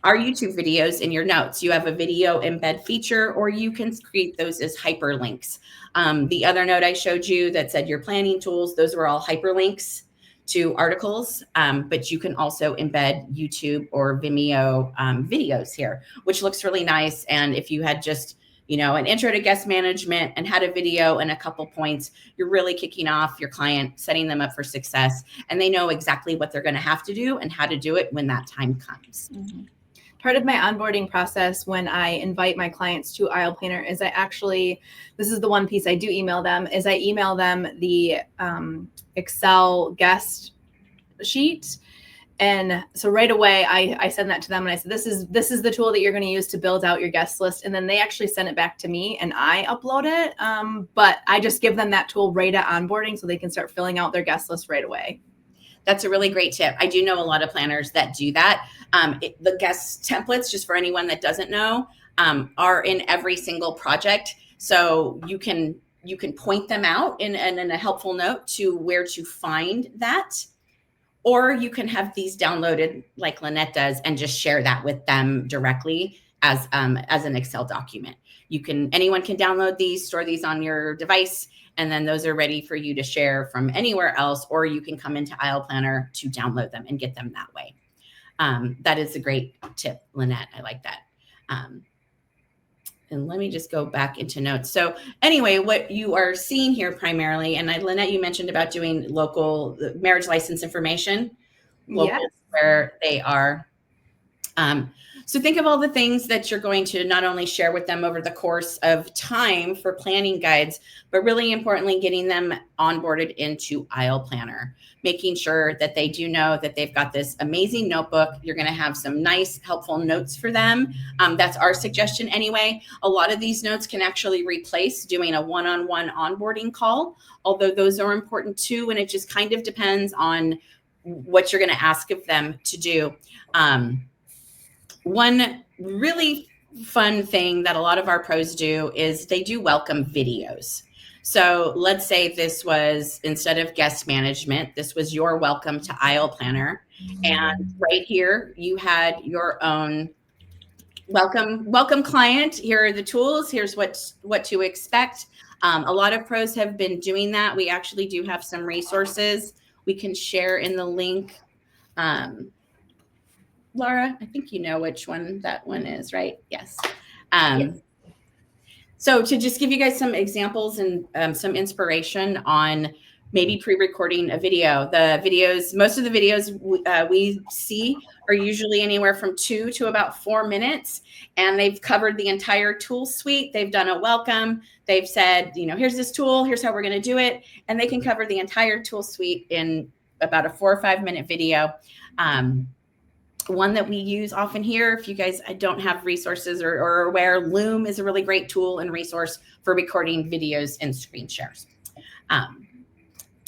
[SPEAKER 1] our YouTube videos in your notes. You have a video embed feature, or you can create those as hyperlinks. The other note I showed you that said your planning tools, those were all hyperlinks to articles, but you can also embed YouTube or Vimeo videos here, which looks really nice. And if you had just, an intro to guest management and had a video and a couple points, you're really kicking off your client, setting them up for success, and they know exactly what they're going to have to do and how to do it when that time comes.
[SPEAKER 2] Mm-hmm. Part of my onboarding process when I invite my clients to Aisle Planner is this is the one piece I do email them, is I email them the Excel guest sheet. And so right away I send that to them and I said, this is the tool that you're going to use to build out your guest list. And then they actually send it back to me and I upload it. But I just give them that tool right at onboarding so they can start filling out their guest list right away.
[SPEAKER 1] That's a really great tip. I do know a lot of planners that do that. The guest templates, just for anyone that doesn't know, are in every single project. So you can point them out in a helpful note to where to find that. Or you can have these downloaded like Lynette does and just share that with them directly as an Excel document. Anyone can download these, store these on your device, and then those are ready for you to share from anywhere else, or you can come into Aisle Planner to download them and get them that way. That is a great tip, Lynette. I like that. And let me just go back into notes. So anyway, what you are seeing here primarily, and Lynette, you mentioned about doing local marriage license information, local, yes, where they are. So think of all the things that you're going to not only share with them over the course of time for planning guides, but really importantly, getting them onboarded into Aisle Planner, making sure that they do know that they've got this amazing notebook. You're going to have some nice, helpful notes for them. That's our suggestion anyway. A lot of these notes can actually replace doing a one-on-one onboarding call, although those are important too. And it just kind of depends on what you're going to ask of them to do. One really fun thing that a lot of our pros do is they do welcome videos. So let's say this was, instead of guest management, this was your welcome to Aisle Planner. And right here, you had your own welcome client. Here are the tools. Here's what to expect. A lot of pros have been doing that. We actually do have some resources we can share in the link. Laura, I think you know which one that one is, right? Yes. Yes. So to just give you guys some examples and some inspiration on maybe pre-recording a video. Most of the videos we see are usually anywhere from 2 to about 4 minutes, and they've covered the entire tool suite. They've done a welcome. They've said, here's this tool, here's how we're going to do it. And they can cover the entire tool suite in about a 4 or 5 minute video. One that we use often here, if you guys don't have resources or are aware, Loom is a really great tool and resource for recording videos and screen shares.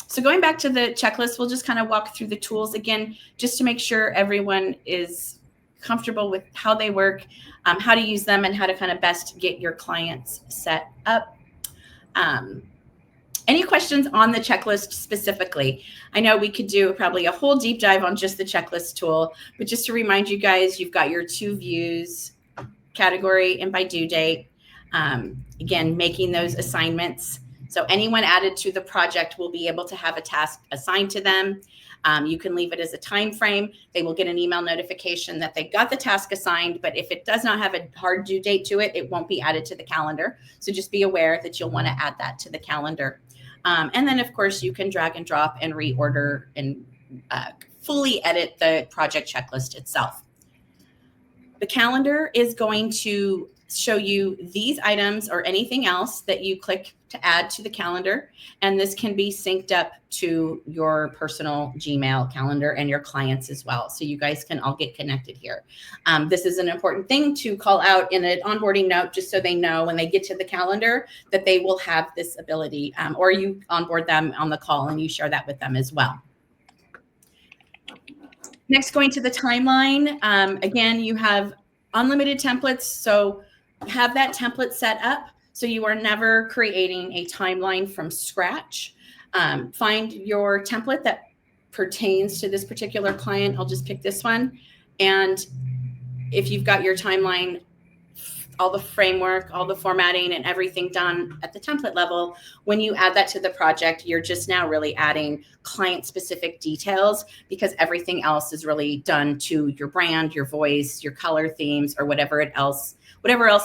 [SPEAKER 1] So going back to the checklist, we'll just kind of walk through the tools again, just to make sure everyone is comfortable with how they work, how to use them, and how to kind of best get your clients set up. Any questions on the checklist specifically? I know we could do probably a whole deep dive on just the checklist tool, but just to remind you guys, you've got your 2 views, category and by due date. Again, making those assignments. So anyone added to the project will be able to have a task assigned to them. You can leave it as a time frame. They will get an email notification that they got the task assigned, but if it does not have a hard due date to it, it won't be added to the calendar. So just be aware that you'll want to add that to the calendar. And then, of course, you can drag and drop and reorder and fully edit the project checklist itself. The calendar is going to show you these items or anything else that you click to add to the calendar. And this can be synced up to your personal Gmail calendar and your clients as well. So you guys can all get connected here. This is an important thing to call out in an onboarding note, just so they know when they get to the calendar that they will have this ability, or you onboard them on the call and you share that with them as well. Next, going to the timeline. Again, you have unlimited templates. So have that template set up so you are never creating a timeline from scratch. Find your template that pertains to this particular client. I'll just pick this one. And if you've got your timeline, all the framework, all the formatting and everything done at the template level, when you add that to the project, you're just now really adding client specific details, because everything else is really done to your brand, your voice, your color themes, or whatever else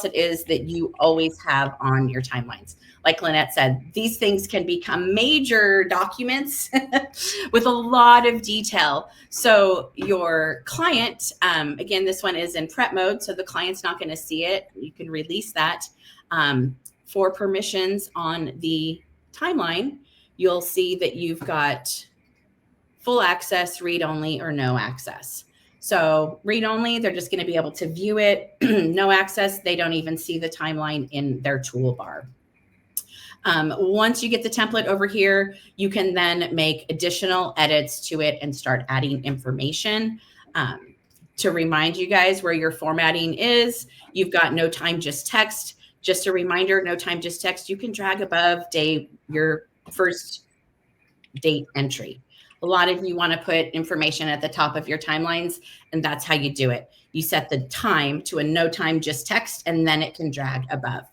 [SPEAKER 1] it is that you always have on your timelines. Like Lynette said, these things can become major documents with a lot of detail. So your client, again, this one is in prep mode, so the client's not going to see it. You can release that. For permissions on the timeline, you'll see that you've got full access, read only, or no access. So read only, they're just going to be able to view it. No access, they don't even see the timeline in their toolbar. Once you get the template over here, you can then make additional edits to it and start adding information. To remind you guys where your formatting is, you've got no time, just text. Just a reminder, no time, just text. You can drag above your first date entry. A lot of you want to put information at the top of your timelines, and that's how you do it. You set the time to a no time, just text, and then it can drag above.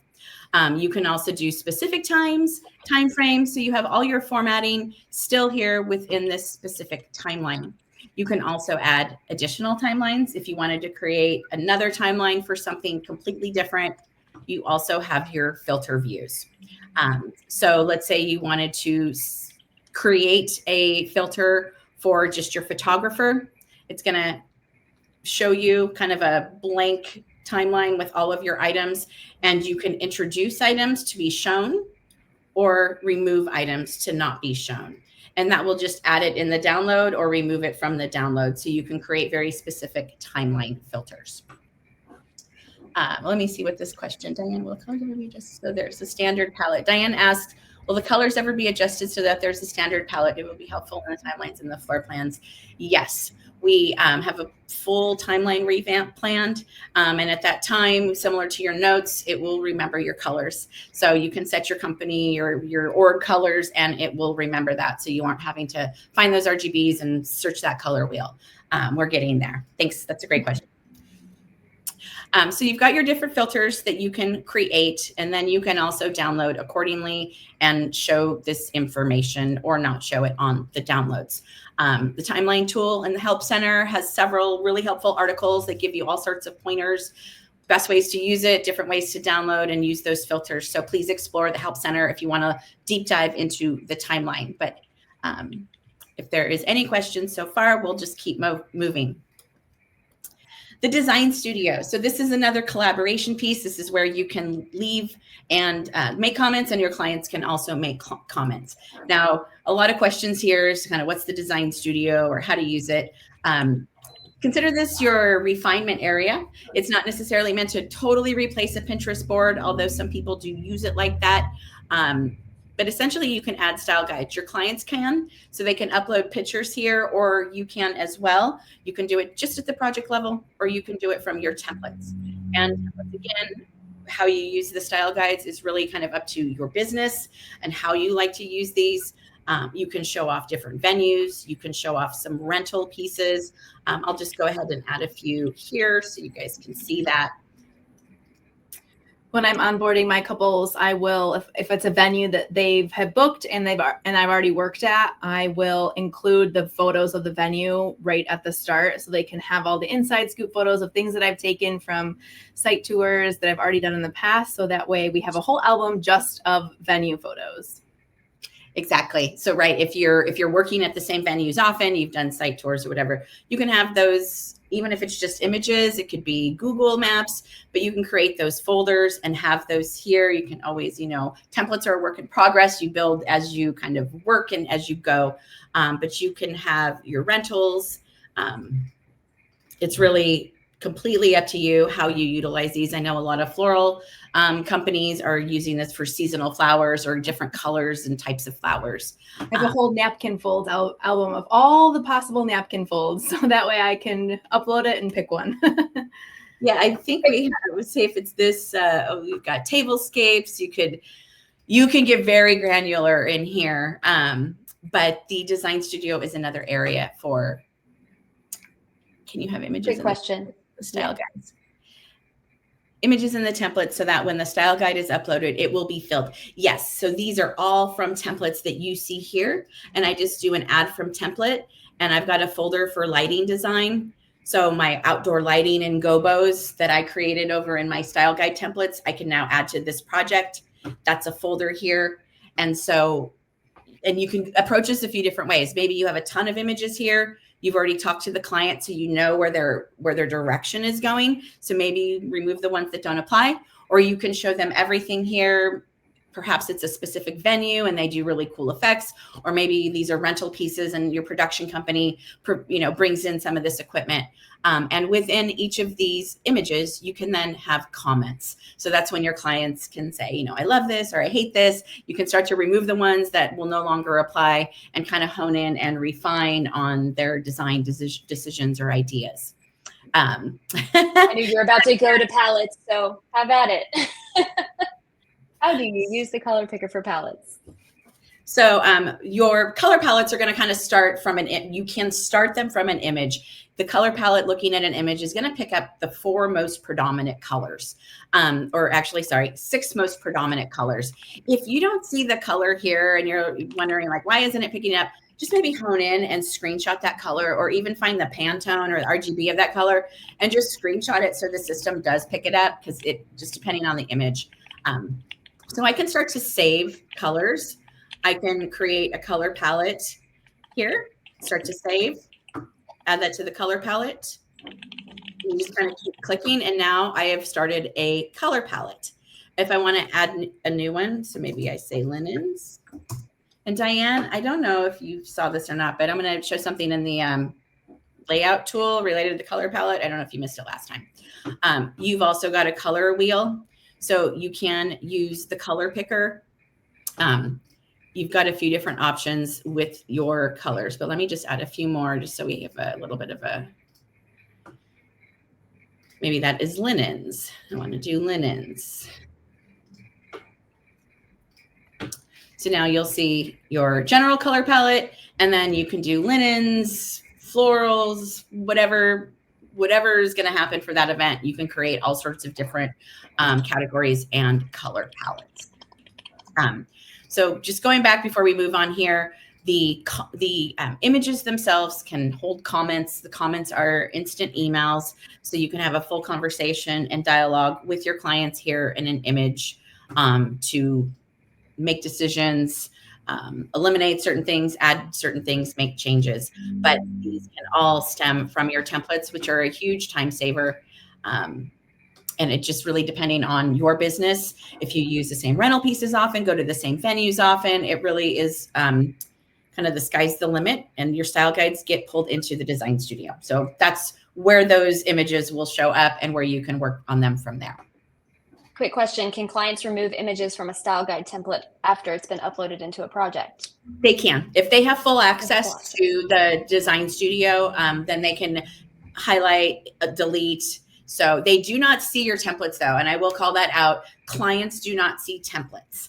[SPEAKER 1] You can also do specific times, time frames, so you have all your formatting still here within this specific timeline. You can also add additional timelines. If you wanted to create another timeline for something completely different, you also have your filter views. So let's say you wanted to create a filter for just your photographer. It's going to show you kind of a blank timeline with all of your items, and you can introduce items to be shown or remove items to not be shown. And that will just add it in the download or remove it from the download. So you can create very specific timeline filters. Let me see what this question, Diane, so there's a standard palette. Diane asked, will the colors ever be adjusted so that there's a standard palette? It will be helpful in the timelines and the floor plans. Yes, we have a full timeline revamp planned. And at that time, similar to your notes, it will remember your colors. So you can set your company or your org colors, and it will remember that. So you aren't having to find those RGBs and search that color wheel. We're getting there. Thanks. That's a great question. So you've got your different filters that you can create, and then you can also download accordingly and show this information or not show it on the downloads. The timeline tool in the Help Center has several really helpful articles that give you all sorts of pointers, best ways to use it, different ways to download and use those filters. So please explore the Help Center if you want to deep dive into the timeline. But if there is any questions so far, we'll just keep moving. The design studio. So this is another collaboration piece. This is where you can leave and make comments, and your clients can also make comments. Now, a lot of questions here is kind of what's the design studio or how to use it. Consider this your refinement area. It's not necessarily meant to totally replace a Pinterest board, although some people do use it like that. But essentially, you can add style guides. Your clients can, so they can upload pictures here, or you can as well. You can do it just at the project level, or you can do it from your templates. And again, how you use the style guides is really kind of up to your business and how you like to use these. You can show off different venues. You can show off some rental pieces. I'll just go ahead and add a few here so you guys can see that.
[SPEAKER 2] When I'm onboarding my couples, I will, if it's a venue that they have booked and I've already worked at, I will include the photos of the venue right at the start, so they can have all the inside scoop photos of things that I've taken from site tours that I've already done in the past. So that way we have a whole album just of venue photos.
[SPEAKER 1] Exactly. So, right, if you're working at the same venues often, you've done site tours or whatever, you can have those, even if it's just images, it could be Google Maps, but you can create those folders and have those here. You can always, templates are a work in progress. You build as you kind of work and as you go, but you can have your rentals. It's really completely up to you how you utilize these. I know a lot of floral companies are using this for seasonal flowers or different colors and types of flowers.
[SPEAKER 2] I have a whole napkin folds album of all the possible napkin folds, so that way I can upload it and pick one.
[SPEAKER 1] Yeah, I think I would say if it's this, we've got tablescapes. You can get very granular in here, but the design studio is another area for. Can you have images?
[SPEAKER 3] Good question.
[SPEAKER 1] The style guides. Images in the template so that when the style guide is uploaded, it will be filled. Yes. So these are all from templates that you see here. And I just do an add from template, and I've got a folder for lighting design. So my outdoor lighting and gobos that I created over in my style guide templates, I can now add to this project. That's a folder here. And you can approach this a few different ways. Maybe you have a ton of images here. You've already talked to the client, so you know where their direction is going. So maybe remove the ones that don't apply, or you can show them everything here. Perhaps it's a specific venue and they do really cool effects, or maybe these are rental pieces and your production company, brings in some of this equipment. And within each of these images, you can then have comments. So that's when your clients can say, I love this or I hate this. You can start to remove the ones that will no longer apply and kind of hone in and refine on their design decisions or ideas.
[SPEAKER 3] I knew you were about to go to palettes, so have at it. How do you use the color picker for palettes?
[SPEAKER 1] So your color palettes are going to kind of start from you can start them from an image. The color palette looking at an image is going to pick up the 4 most predominant colors, or actually, 6 most predominant colors. If you don't see the color here and you're wondering like, why isn't it picking up? Just maybe hone in and screenshot that color, or even find the Pantone or the RGB of that color and just screenshot it so the system does pick it up, because it just depending on the image. So I can start to save colors. I can create a color palette here, start to save, add that to the color palette. You just kind of keep clicking, and now I have started a color palette. If I want to add a new one, so maybe I say linens. And Diane, I don't know if you saw this or not, but I'm going to show something in the layout tool related to the color palette. I don't know if you missed it last time. You've also got a color wheel. So you can use the color picker. You've got a few different options with your colors, but let me just add a few more just so we have a little bit of maybe that is linens. I want to do linens. So now you'll see your general color palette, and then you can do linens, florals, whatever is going to happen for that event. You can create all sorts of different categories and color palettes. So just going back before we move on here, the images themselves can hold comments. The comments are instant emails, so you can have a full conversation and dialogue with your clients here in an image to make decisions, eliminate certain things, add certain things, make changes. But these can all stem from your templates, which are a huge time saver. And it just really depending on your business. If you use the same rental pieces often, go to the same venues often, it really is kind of the sky's the limit, and your style guides get pulled into the design studio. So that's where those images will show up and where you can work on them from there.
[SPEAKER 3] Quick question. Can clients remove images from a style guide template after it's been uploaded into a project?
[SPEAKER 1] They can. If they have full access to the design studio, then they can highlight, delete. So they do not see your templates though. And I will call that out. Clients do not see templates.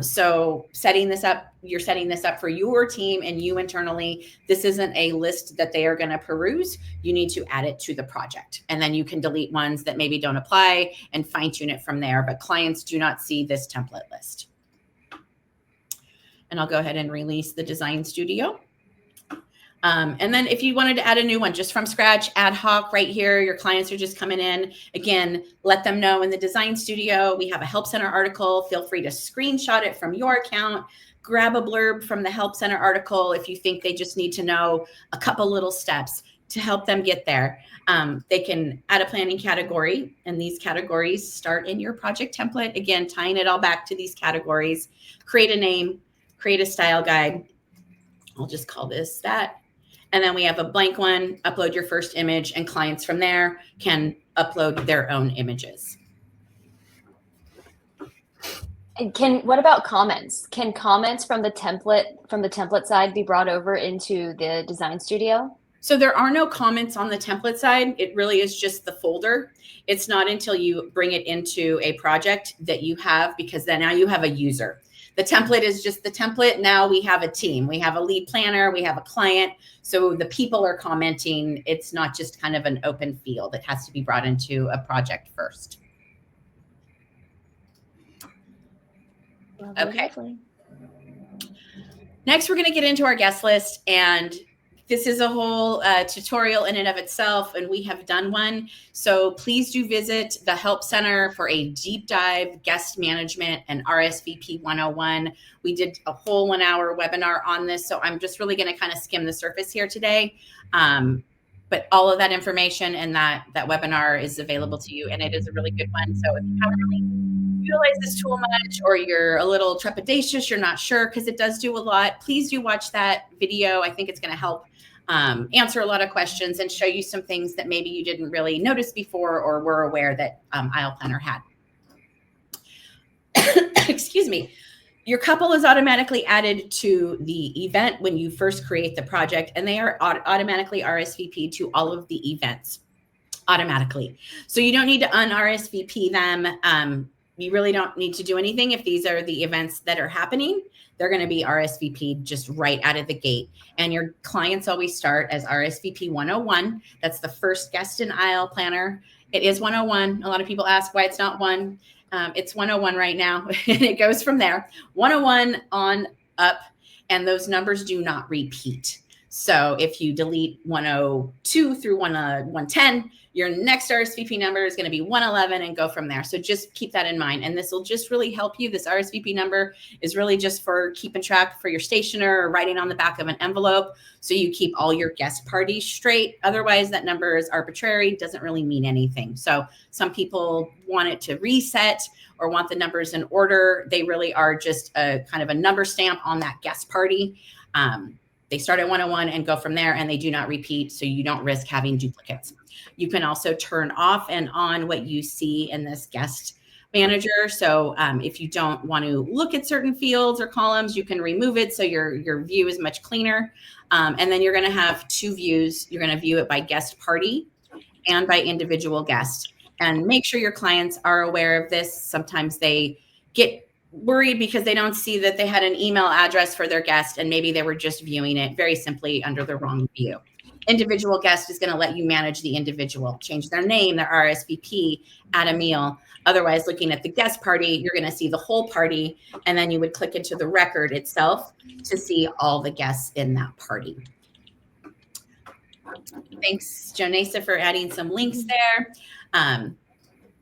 [SPEAKER 1] So setting this up, you're setting this up for your team and you internally. This isn't a list that they are going to peruse. You need to add it to the project, and then you can delete ones that maybe don't apply and fine tune it from there. But clients do not see this template list. And I'll go ahead and release the design studio. And then if you wanted to add a new one just from scratch, ad hoc right here, your clients are just coming in. Again, let them know in the design studio. We have a help center article. Feel free to screenshot it from your account, grab a blurb from the Help Center article if you think they just need to know a couple little steps to help them get there. They can add a planning category, and these categories start in your project template. Again, tying it all back to these categories. Create a name, create a style guide. I'll just call this that. And then we have a blank one, upload your first image, and clients from there can upload their own images.
[SPEAKER 3] And what about comments? Can comments from the template side be brought over into the design studio?
[SPEAKER 1] So there are no comments on the template side. It really is just the folder. It's not until you bring it into a project that you have, because then now you have a user. The template is just the template. Now we have a team. We have a lead planner. We have a client. So the people are commenting. It's not just kind of an open field. It has to be brought into a project first. Okay.
[SPEAKER 3] Lovely.
[SPEAKER 1] Next, we're going to get into our guest list, and this is a whole tutorial in and of itself, and we have done one. So please do visit the Help Center for a deep dive guest management and RSVP 101. We did a whole 1 hour webinar on this, so I'm just really going to kind of skim the surface here today. But all of that information and that webinar is available to you, and it is a really good one. So if you haven't really utilized this tool much, or you're a little trepidatious, you're not sure, because it does do a lot, please do watch that video. I think it's going to help answer a lot of questions and show you some things that maybe you didn't really notice before or were aware that Aisle Planner had. Excuse me. Your couple is automatically added to the event when you first create the project, and they are automatically RSVP'd to all of the events automatically. So you don't need to un-RSVP them. You really don't need to do anything. If these are the events that are happening, they're going to be RSVP'd just right out of the gate. And your clients always start as RSVP 101. That's the first guest in Aisle Planner. It is 101. A lot of people ask why it's not one. It's 101 right now, and it goes from there. 101 on up, and those numbers do not repeat. So if you delete 102 through 110, your next RSVP number is going to be 111 and go from there. So just keep that in mind. And this will just really help you. This RSVP number is really just for keeping track for your stationer or writing on the back of an envelope, so you keep all your guest parties straight. Otherwise, that number is arbitrary, doesn't really mean anything. So some people want it to reset or want the numbers in order. They really are just a kind of a number stamp on that guest party. They start at 101 and go from there, and they do not repeat, so you don't risk having duplicates. You can also turn off and on what you see in this guest manager. So if you don't want to look at certain fields or columns, you can remove it so your view is much cleaner. And then you're going to have two views. You're going to view it by guest party and by individual guest. And make sure your clients are aware of this. Sometimes they get worried because they don't see that they had an email address for their guest, and maybe they were just viewing it very simply under the wrong view. Individual guest is going to let you manage the individual, change their name, their RSVP, add a meal. Otherwise, looking at the guest party, you're going to see the whole party, and then you would click into the record itself to see all the guests in that party. Thanks, Jonasa, for adding some links there.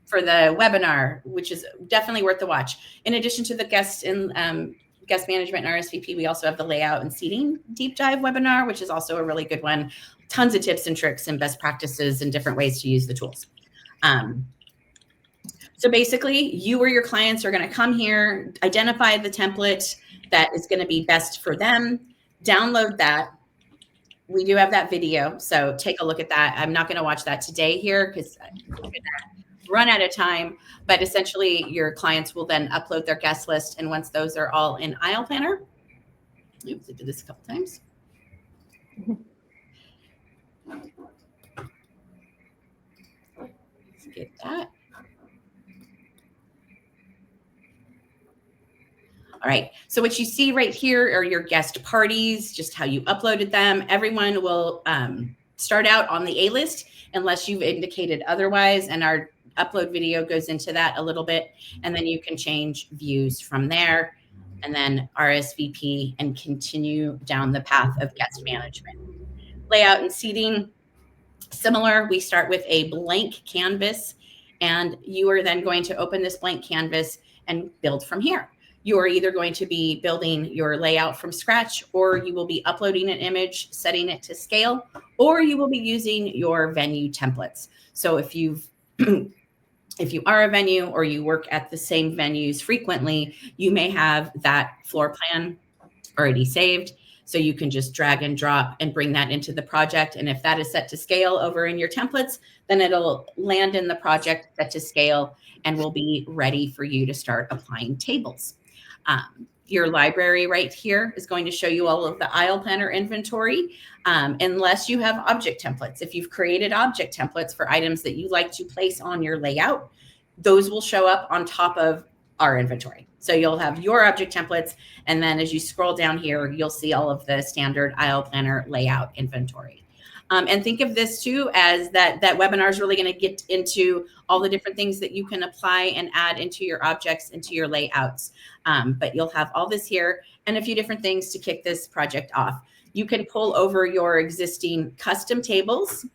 [SPEAKER 1] For the webinar, which is definitely worth the watch. In addition to the guest management and RSVP, we also have the layout and seating deep dive webinar, which is also a really good one. Tons of tips and tricks and best practices and different ways to use the tools. So basically, you or your clients are going to come here, identify the template that is going to be best for them, download that. We do have that video, so take a look at that. I'm not going to watch that today here because I'm going to run out of time, but essentially your clients will then upload their guest list. And once those are all in Aisle Planner, oops, I did this a couple times. Let's get that. All right, so what you see right here are your guest parties, just how you uploaded them. Everyone will start out on the A list unless you've indicated otherwise, and our upload video goes into that a little bit, and then you can change views from there, and then RSVP and continue down the path of guest management. Layout and seating, similar. We start with a blank canvas, and you are then going to open this blank canvas and build from here. you are either going to be building your layout from scratch, or you will be uploading an image, setting it to scale, or you will be using your venue templates. So if you are a venue or you work at the same venues frequently, you may have that floor plan already saved. So you can just drag and drop and bring that into the project. And if that is set to scale over in your templates, then it'll land in the project set to scale and will be ready for you to start applying tables. Your library right here is going to show you all of the aisle planner inventory, unless you have object templates. If you've created object templates for items that you like to place on your layout, those will show up on top of our inventory. So you'll have your object templates, and then as you scroll down here, you'll see all of the standard aisle planner layout inventory. And think of this too as that webinar is really going to get into all the different things that you can apply and add into your objects, into your layouts. But you'll have all this here and a few different things to kick this project off. You can pull over your existing custom tables,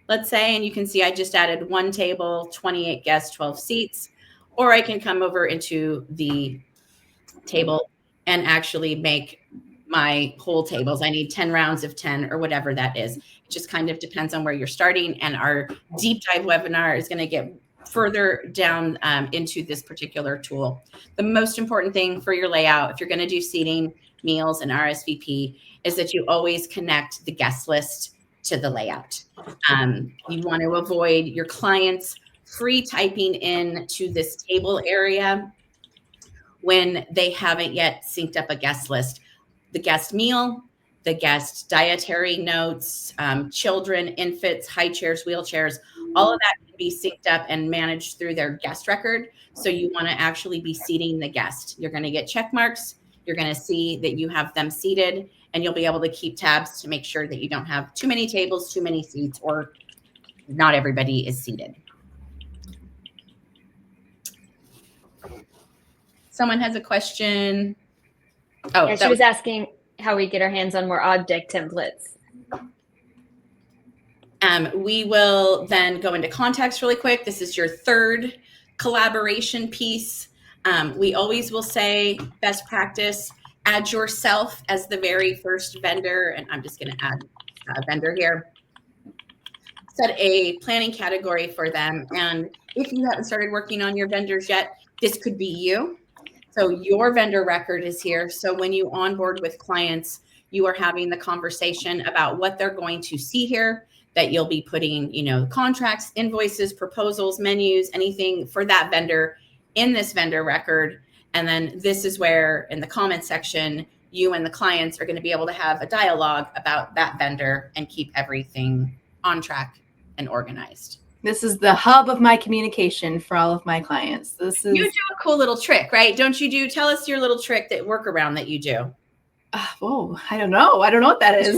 [SPEAKER 1] let's say, and you can see I just added one table, 28 guests, 12 seats, or I can come over into the table and actually make my whole tables. I need 10 rounds of 10 or whatever that is. It just kind of depends on where you're starting. And our deep dive webinar is going to get further down into this particular tool. The most important thing for your layout, if you're going to do seating, meals, and RSVP, is that you always connect the guest list to the layout. You want to avoid your clients free typing in to this table area when they haven't yet synced up a guest list. The guest meal, the guest dietary notes, children, infants, high chairs, wheelchairs, all of that can be synced up and managed through their guest record. So you want to actually be seating the guest. You're going to get check marks. You're going to see that you have them seated, and you'll be able to keep tabs to make sure that you don't have too many tables, too many seats, or not everybody is seated. Someone has a question. Oh,
[SPEAKER 3] yeah, she was asking how we get our hands on more object templates.
[SPEAKER 1] We will then go into context really quick. This is your third collaboration piece. We always will say best practice, add yourself as the very first vendor. And I'm just going to add a vendor here. Set a planning category for them. And if you haven't started working on your vendors yet, this could be you. So your vendor record is here. So when you onboard with clients, you are having the conversation about what they're going to see here, that you'll be putting, contracts, invoices, proposals, menus, anything for that vendor in this vendor record. And then this is where in the comment section, you and the clients are going to be able to have a dialogue about that vendor and keep everything on track and organized.
[SPEAKER 2] This is the hub of my communication for all of my clients. You
[SPEAKER 1] do a cool little trick, right? Don't you tell us your little trick, that workaround that you do?
[SPEAKER 2] I don't know. I don't know what that is.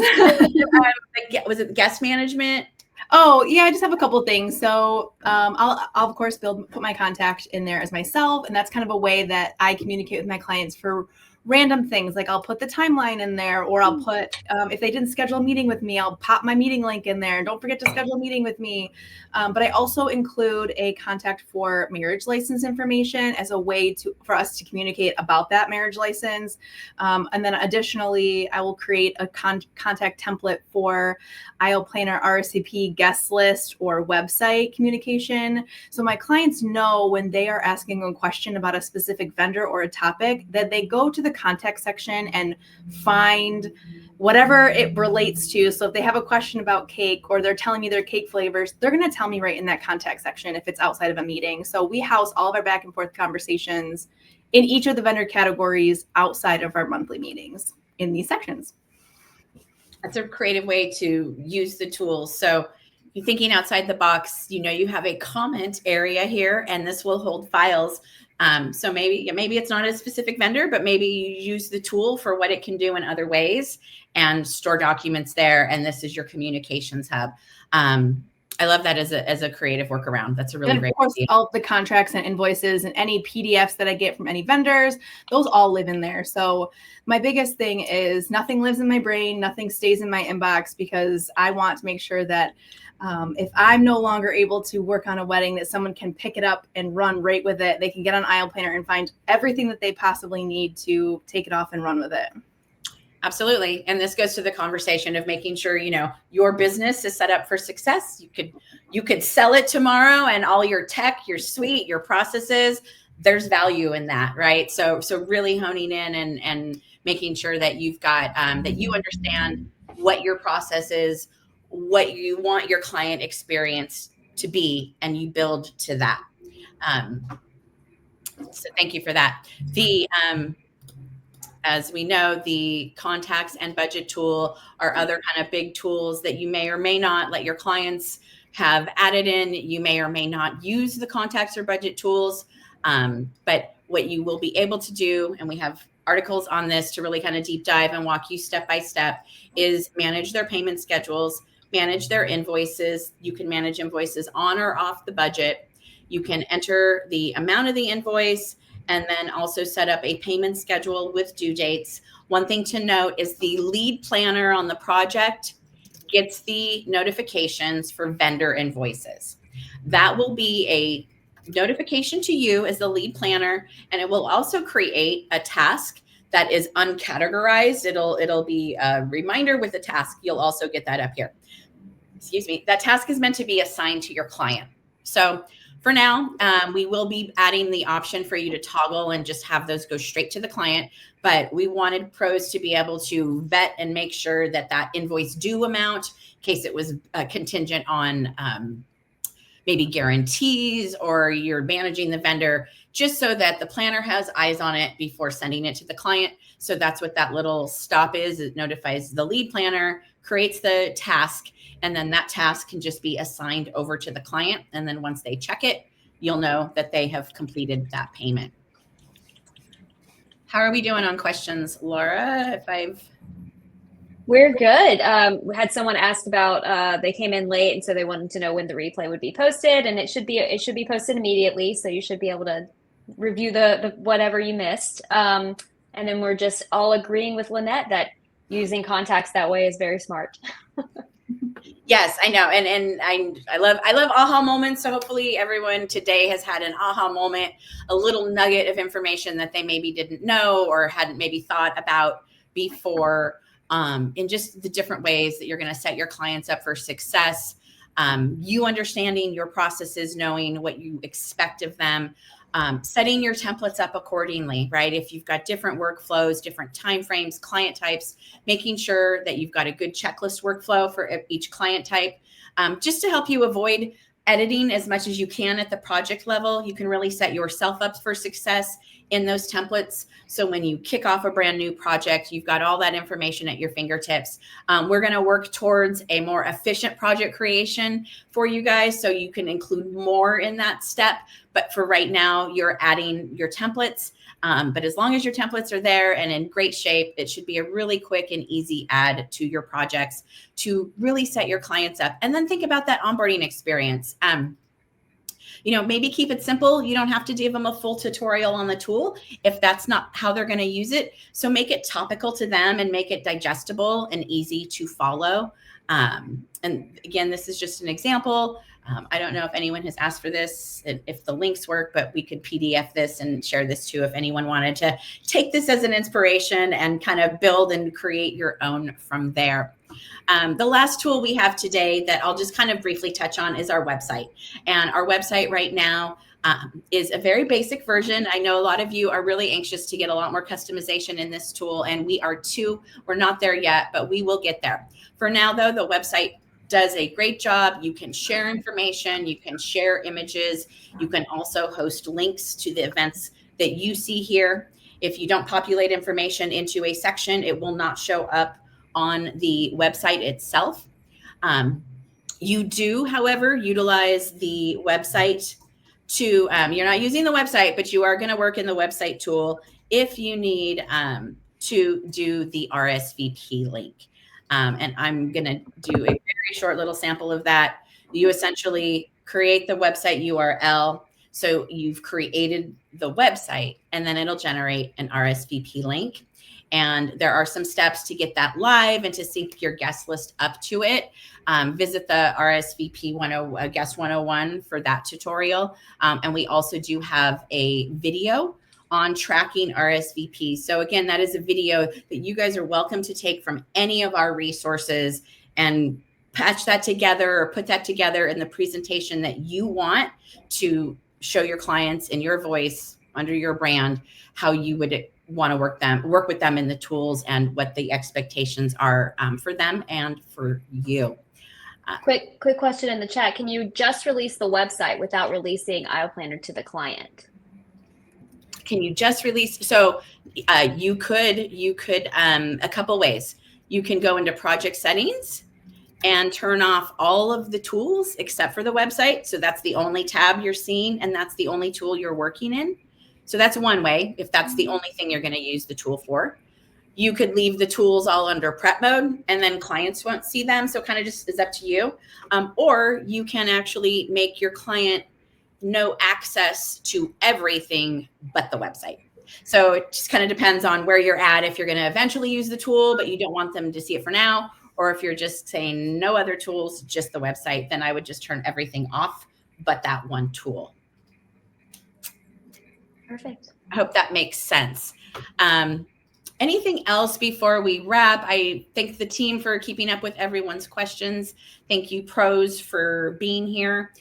[SPEAKER 1] Was it guest management?
[SPEAKER 2] Oh, yeah, I just have a couple things. So I'll of course put my contact in there as myself. And that's kind of a way that I communicate with my clients for random things. Like I'll put the timeline in there, or I'll put, if they didn't schedule a meeting with me, I'll pop my meeting link in there. Don't forget to schedule a meeting with me. But I also include a contact for marriage license information as a way for us to communicate about that marriage license. And then additionally, I will create a contact template for aisle planner, RSVP, guest list, or website communication. So my clients know when they are asking a question about a specific vendor or a topic, that they go to the contact section and find whatever it relates to. So if they have a question about cake, or they're telling me their cake flavors, they're going to tell me right in that contact section if it's outside of a meeting. So we house all of our back and forth conversations in each of the vendor categories outside of our monthly meetings in these sections.
[SPEAKER 1] That's a creative way to use the tools. So you're thinking outside the box, you have a comment area here, and this will hold files. So maybe it's not a specific vendor, but maybe you use the tool for what it can do in other ways and store documents there. And this is your communications hub. I love that as a creative workaround. That's a really
[SPEAKER 2] And
[SPEAKER 1] great
[SPEAKER 2] of course,
[SPEAKER 1] idea.
[SPEAKER 2] all the contracts and invoices and any PDFs that I get from any vendors, those all live in there. So my biggest thing is nothing lives in my brain, nothing stays in my inbox, because I want to make sure that if I'm no longer able to work on a wedding, that someone can pick it up and run right with it. They can get on Aisle Planner and find everything that they possibly need to take it off and run with it.
[SPEAKER 1] Absolutely. And this goes to the conversation of making sure, your business is set up for success. You could sell it tomorrow, and all your tech, your suite, your processes, there's value in that, right? So really honing in and making sure that you've got, that you understand what your process is, what you want your client experience to be, and you build to that. So thank you for that. As we know, the contacts and budget tool are other kind of big tools that you may or may not let your clients have added in. You may or may not use the contacts or budget tools, but what you will be able to do, and we have articles on this to really kind of deep dive and walk you step by step, is manage their payment schedules, manage their invoices. You can manage invoices on or off the budget. You can enter the amount of the invoice, and then also set up a payment schedule with due dates. One thing to note is the lead planner on the project gets the notifications for vendor invoices. That will be a notification to you as the lead planner, and it will also create a task that is uncategorized. It'll be a reminder with a task. You'll also get that up here. Excuse me. That task is meant to be assigned to your client. So for now, we will be adding the option for you to toggle and just have those go straight to the client. But we wanted pros to be able to vet and make sure that that invoice due amount, in case it was contingent on maybe guarantees, or you're managing the vendor, just so that the planner has eyes on it before sending it to the client. So that's what that little stop is. It notifies the lead planner, creates the task, and then that task can just be assigned over to the client. And then once they check it, you'll know that they have completed that payment. How are we doing on questions, Laura?
[SPEAKER 3] We're good. We had someone ask about, they came in late, and so they wanted to know when the replay would be posted, and it should be posted immediately. So you should be able to review the whatever you missed. And then we're just all agreeing with Lynette that using contacts that way is very smart.
[SPEAKER 1] Yes, I know. And I love aha moments. So hopefully everyone today has had an aha moment, a little nugget of information that they maybe didn't know or hadn't maybe thought about before, in just the different ways that you're going to set your clients up for success. You understanding your processes, knowing what you expect of them, setting your templates up accordingly, right? If you've got different workflows, different timeframes, client types, making sure that you've got a good checklist workflow for each client type, just to help you avoid editing as much as you can at the project level. You can really set yourself up for success in those templates. So when you kick off a brand new project, you've got all that information at your fingertips. We're going to work towards a more efficient project creation for you guys, so you can include more in that step. But for right now, you're adding your templates. But as long as your templates are there and in great shape, it should be a really quick and easy add to your projects to really set your clients up. And then think about that onboarding experience. Maybe keep it simple. You don't have to give them a full tutorial on the tool if that's not how they're going to use it. So make it topical to them and make it digestible and easy to follow. And again, this is just an example. I don't know if anyone has asked for this, if the links work, but we could PDF this and share this too if anyone wanted to take this as an inspiration and kind of build and create your own from there. The last tool we have today that I'll just kind of briefly touch on is our website. And our website right now is a very basic version. I know a lot of you are really anxious to get a lot more customization in this tool, and we are too. We're not there yet, but we will get there. For now, though, the website does a great job. You can share information, you can share images, you can also host links to the events that you see here. If you don't populate information into a section, it will not show up on the website itself. You do, however, utilize the website to, you're not using the website, but you are going to work in the website tool if you need to do the RSVP link. And I'm going to do a very short little sample of that. You essentially create the website URL. So you've created the website, and then it'll generate an RSVP link. And there are some steps to get that live and to sync your guest list up to it. Visit the RSVP Guest 101 for that tutorial. And we also do have a video on tracking RSVP. So again, that is a video that you guys are welcome to take from any of our resources and patch that together or put that together in the presentation that you want to show your clients in your voice under your brand, how you would want to work with them in the tools and what the expectations are for them and for you.
[SPEAKER 3] Quick question in the chat. Can you just release the website without releasing Aisle Planner to the client?
[SPEAKER 1] Can you just release? So you could a couple ways. You can go into project settings and turn off all of the tools except for the website. So that's the only tab you're seeing, and that's the only tool you're working in. So that's one way, if that's the only thing you're going to use the tool for. You could leave the tools all under prep mode, and then clients won't see them. So kind of just is up to you. Or you can actually make your client no access to everything but the website. So it just kind of depends on where you're at. If you're going to eventually use the tool, but you don't want them to see it for now, or if you're just saying no other tools, just the website, then I would just turn everything off but that one tool.
[SPEAKER 3] Perfect.
[SPEAKER 1] I hope that makes sense. Anything else before we wrap? I thank the team for keeping up with everyone's questions. Thank you, pros, for being here.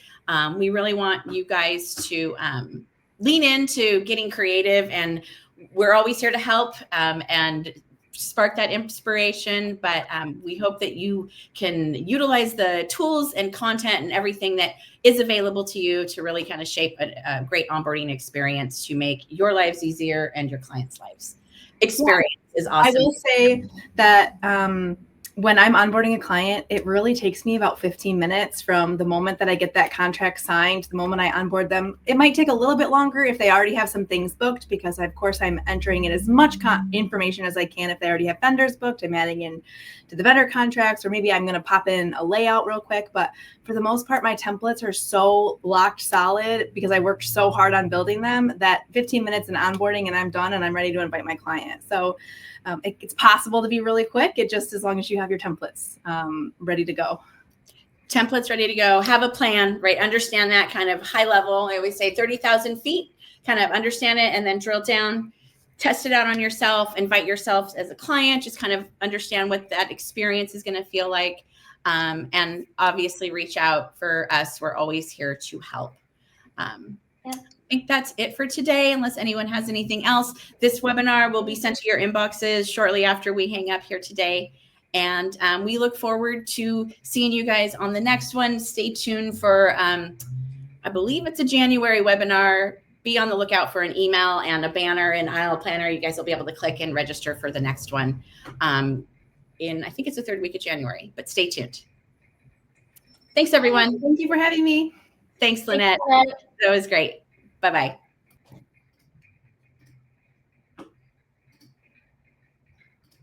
[SPEAKER 1] We really want you guys to lean into getting creative, and we're always here to help and spark that inspiration. But we hope that you can utilize the tools and content and everything that is available to you to really kind of shape a great onboarding experience to make your lives easier and your clients' lives. Experience is awesome.
[SPEAKER 2] I will say that when I'm onboarding a client, it really takes me about 15 minutes from the moment that I get that contract signed to the moment I onboard them. It might take a little bit longer if they already have some things booked, because of course I'm entering in as much information as I can. If they already have vendors booked, I'm adding in to the vendor contracts, or maybe I'm going to pop in a layout real quick. But for the most part, my templates are so locked solid because I worked so hard on building them that 15 minutes in onboarding and I'm done and I'm ready to invite my client. So it's possible to be really quick. It just, as long as you have your templates ready to go.
[SPEAKER 1] Templates ready to go. Have a plan, right? Understand that kind of high level. I always say 30,000 feet, kind of understand it and then drill down, test it out on yourself, invite yourself as a client, just kind of understand what that experience is going to feel like. And obviously reach out for us. We're always here to help.
[SPEAKER 3] Yeah.
[SPEAKER 1] I think that's it for today, unless anyone has anything else. This webinar will be sent to your inboxes shortly after we hang up here today. And we look forward to seeing you guys on the next one. Stay tuned for, I believe it's a January webinar. Be on the lookout for an email and a banner in Aisle Planner. You guys will be able to click and register for the next one in, I think it's the third week of January, but stay tuned. Thanks, everyone.
[SPEAKER 2] Thank you for having me.
[SPEAKER 1] Thanks, Lynette. That was great. Bye-bye.